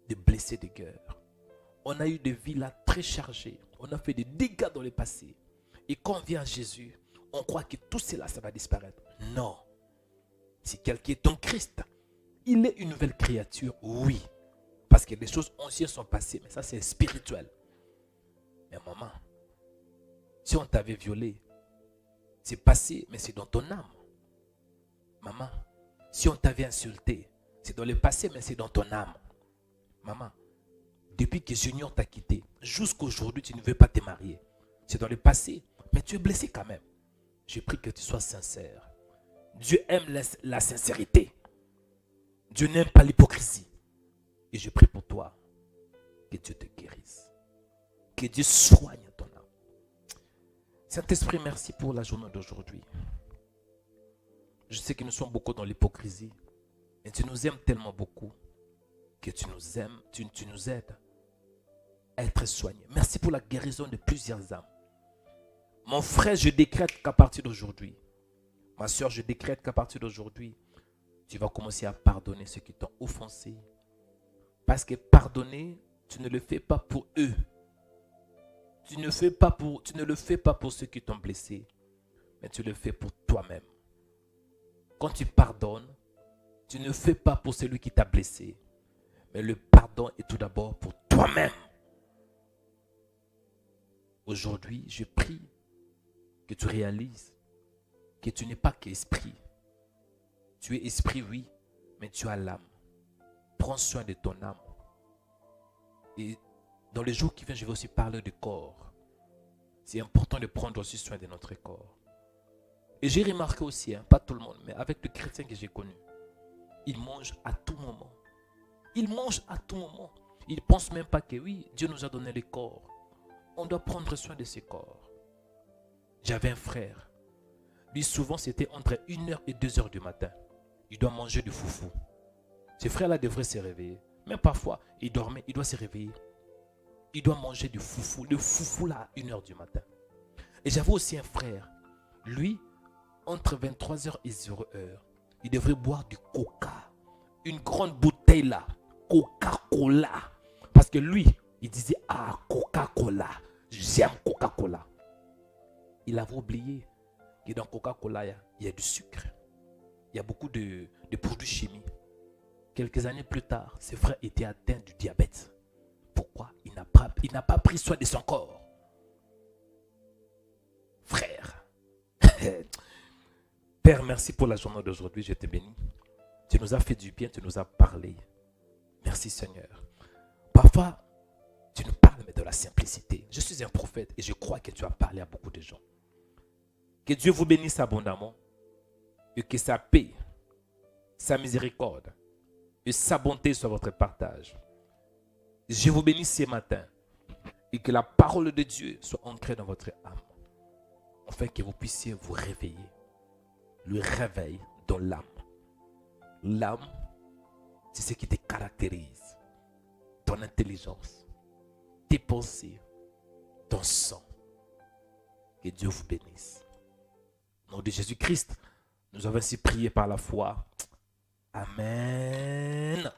Des blessés de guerre. On a eu des vies là très chargées. On a fait des dégâts dans le passé. Et quand on vient à Jésus, on croit que tout cela, ça va disparaître. Non. Si quelqu'un est en Christ, il est une nouvelle créature, oui. Parce que les choses anciennes sont passées, mais ça c'est spirituel. Mais maman, si on t'avait violé, c'est passé, mais c'est dans ton âme. Maman, si on t'avait insulté, c'est dans le passé, mais c'est dans ton âme. Maman, depuis que Junior t'a quitté, jusqu'à aujourd'hui, tu ne veux pas te marier. C'est dans le passé, mais tu es blessé quand même. Je prie que tu sois sincère. Dieu aime la sincérité. Dieu n'aime pas l'hypocrisie. Et je prie pour toi que Dieu te guérisse. Que Dieu soigne ton âme. Saint-Esprit, merci pour la journée d'aujourd'hui. Je sais que nous sommes beaucoup dans l'hypocrisie. Et tu nous aimes tellement beaucoup que tu nous aimes, tu nous aides à être soignés. Merci pour la guérison de plusieurs âmes. Mon frère, je décrète qu'à partir d'aujourd'hui, ma soeur, je décrète qu'à partir d'aujourd'hui, tu vas commencer à pardonner ceux qui t'ont offensé. Parce que pardonner, tu ne le fais pas pour eux. Tu ne le fais pas pour ceux qui t'ont blessé, mais tu le fais pour toi-même. Quand tu pardonnes, tu ne fais pas pour celui qui t'a blessé, mais le pardon est tout d'abord pour toi-même. Aujourd'hui, je prie que tu réalises que tu n'es pas qu'esprit. Tu es esprit, oui, mais tu as l'âme. Prends soin de ton âme. Et dans les jours qui viennent, je vais aussi parler du corps. C'est important de prendre aussi soin de notre corps. Et j'ai remarqué aussi, pas tout le monde, mais avec les chrétiens que j'ai connus, ils mangent à tout moment. Ils mangent à tout moment. Ils ne pensent même pas que oui, Dieu nous a donné le corps. On doit prendre soin de ce corps. J'avais un frère. Lui, souvent, c'était entre 1h et 2h du matin. Il doit manger du foufou. Ce frère-là devrait se réveiller. Mais parfois, il dormait, il doit se réveiller. Il doit manger du foufou. Le foufou là à 1h du matin. Et j'avais aussi un frère. Lui, entre 23h et 0h, il devrait boire du coca. Une grande bouteille là. Coca-Cola. Parce que lui, il disait, ah, Coca-Cola. J'aime Coca-Cola. Il avait oublié que dans Coca-Cola, il y a du sucre. Il y a beaucoup de produits chimiques. Quelques années plus tard, ses frères étaient atteints du diabète. Pourquoi? Il n'a pas pris soin de son corps. Frère. Père, merci pour la journée d'aujourd'hui. Je te bénis. Tu nous as fait du bien, tu nous as parlé. Merci Seigneur. Parfois, tu nous parles mais de la simplicité. Je suis un prophète et je crois que tu as parlé à beaucoup de gens. Que Dieu vous bénisse abondamment et que sa paix, sa miséricorde et sa bonté soient votre partage. Je vous bénis ce matin et que la parole de Dieu soit ancrée dans votre âme, afin que vous puissiez vous réveiller. Le réveil dans l'âme. L'âme, c'est ce qui te caractérise. Ton intelligence, tes pensées, ton sang. Que Dieu vous bénisse. Au nom de Jésus-Christ, nous avons ainsi prié par la foi. Amen.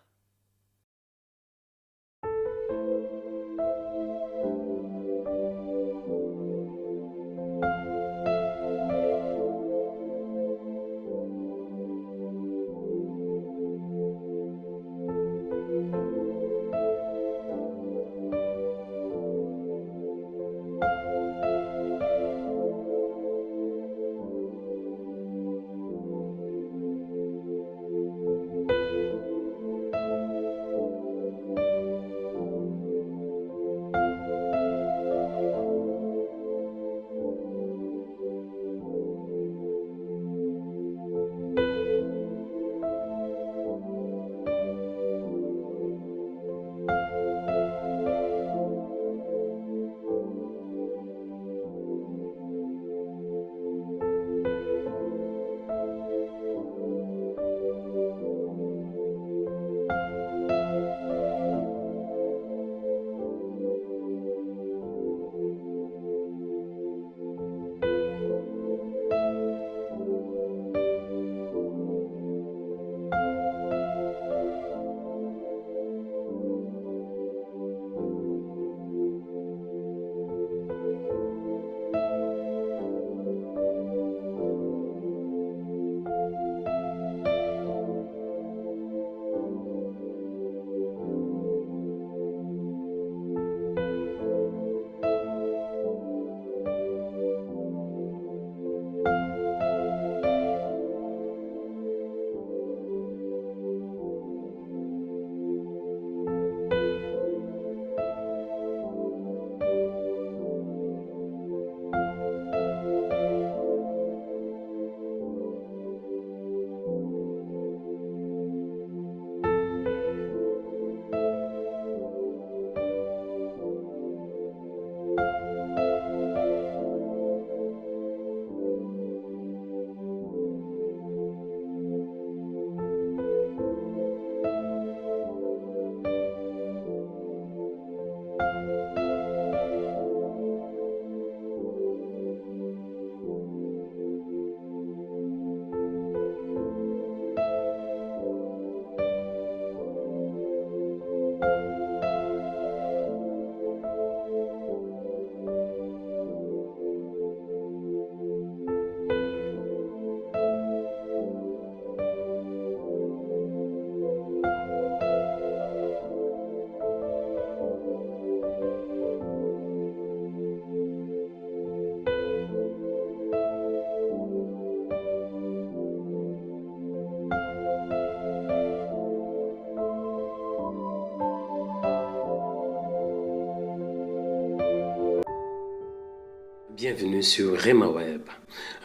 Bienvenue sur RemaWeb.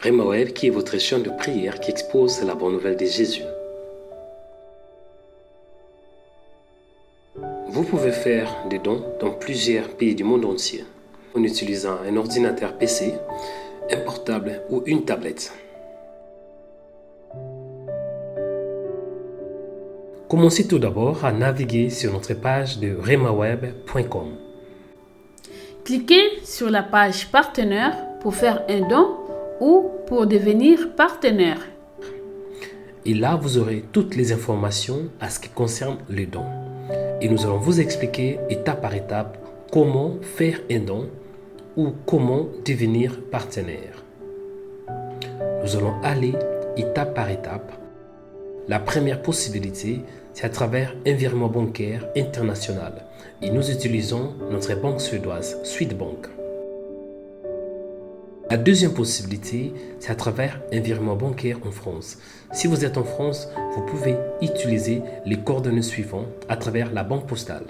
RemaWeb qui est votre chaîne de prière qui expose la bonne nouvelle de Jésus. Vous pouvez faire des dons dans plusieurs pays du monde entier en utilisant un ordinateur PC, un portable ou une tablette. Commencez tout d'abord à naviguer sur notre page de remaweb.com. Cliquez sur la page partenaire pour faire un don ou pour devenir partenaire. Et là, vous aurez toutes les informations à ce qui concerne les dons. Et nous allons vous expliquer étape par étape comment faire un don ou comment devenir partenaire. Nous allons aller étape par étape. La première possibilité, c'est à travers un virement bancaire international. Et nous utilisons notre banque suédoise, Swedbank. La deuxième possibilité, c'est à travers un virement bancaire en France. Si vous êtes en France, vous pouvez utiliser les coordonnées suivantes à travers la banque postale.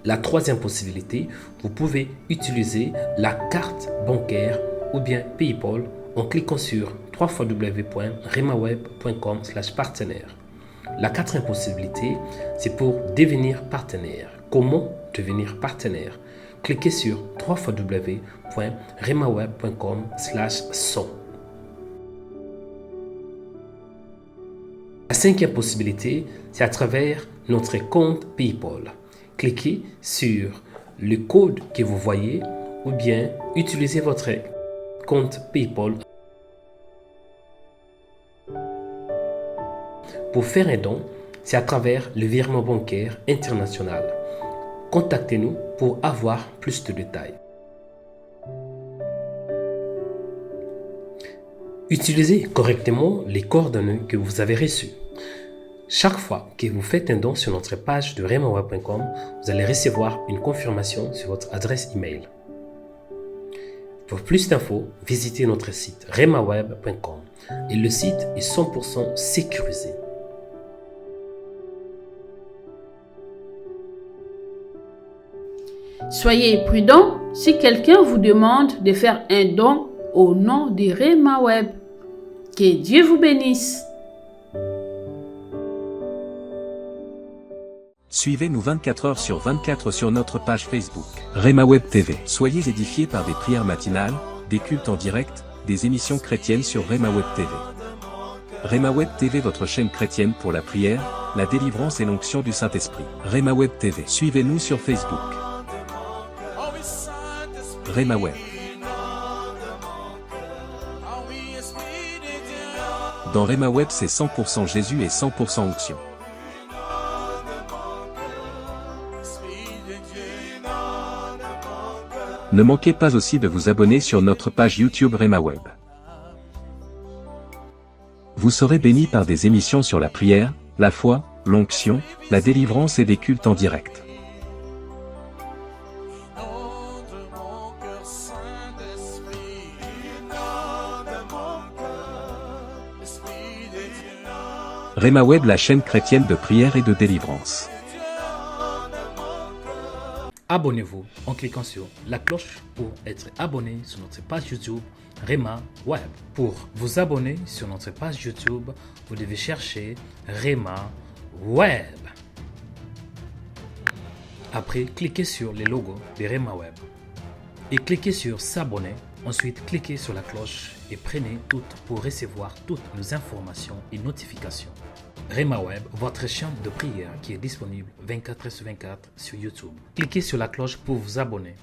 La troisième possibilité, vous pouvez utiliser la carte bancaire ou bien PayPal en cliquant sur www.remaweb.com/partenaire. La quatrième possibilité, c'est pour devenir partenaire. Comment devenir partenaire? Cliquez sur www.remaweb.com/100. La cinquième possibilité, c'est à travers notre compte PayPal. Cliquez sur le code que vous voyez ou bien utilisez votre compte PayPal. Pour faire un don, c'est à travers le virement bancaire international. Contactez-nous pour avoir plus de détails. Utilisez correctement les coordonnées que vous avez reçues. Chaque fois que vous faites un don sur notre page de remaweb.com, vous allez recevoir une confirmation sur votre adresse email. Pour plus d'infos, visitez notre site remaweb.com et le site est 100% sécurisé. Soyez prudent si quelqu'un vous demande de faire un don au nom de RemaWeb. Que Dieu vous bénisse. Suivez-nous 24 heures sur 24 sur notre page Facebook, RemaWeb TV. Soyez édifiés par des prières matinales, des cultes en direct, des émissions chrétiennes sur RemaWeb TV. RemaWeb TV, votre chaîne chrétienne pour la prière, la délivrance et l'onction du Saint-Esprit. RemaWeb TV. Suivez-nous sur Facebook. RemaWeb. Dans RemaWeb, c'est 100% Jésus et 100% onction. Ne manquez pas aussi de vous abonner sur notre page YouTube RemaWeb. Vous serez bénis par des émissions sur la prière, la foi, l'onction, la délivrance et des cultes en direct. RemaWeb, la chaîne chrétienne de prière et de délivrance. Abonnez-vous en cliquant sur la cloche pour être abonné sur notre page YouTube RemaWeb. Pour vous abonner sur notre page YouTube, vous devez chercher RemaWeb. Après, cliquez sur le logo de RemaWeb et cliquez sur s'abonner. Ensuite, cliquez sur la cloche et prenez toutes pour recevoir toutes nos informations et notifications. RemaWeb, votre chaîne de prière qui est disponible 24h sur 24 sur YouTube. Cliquez sur la cloche pour vous abonner.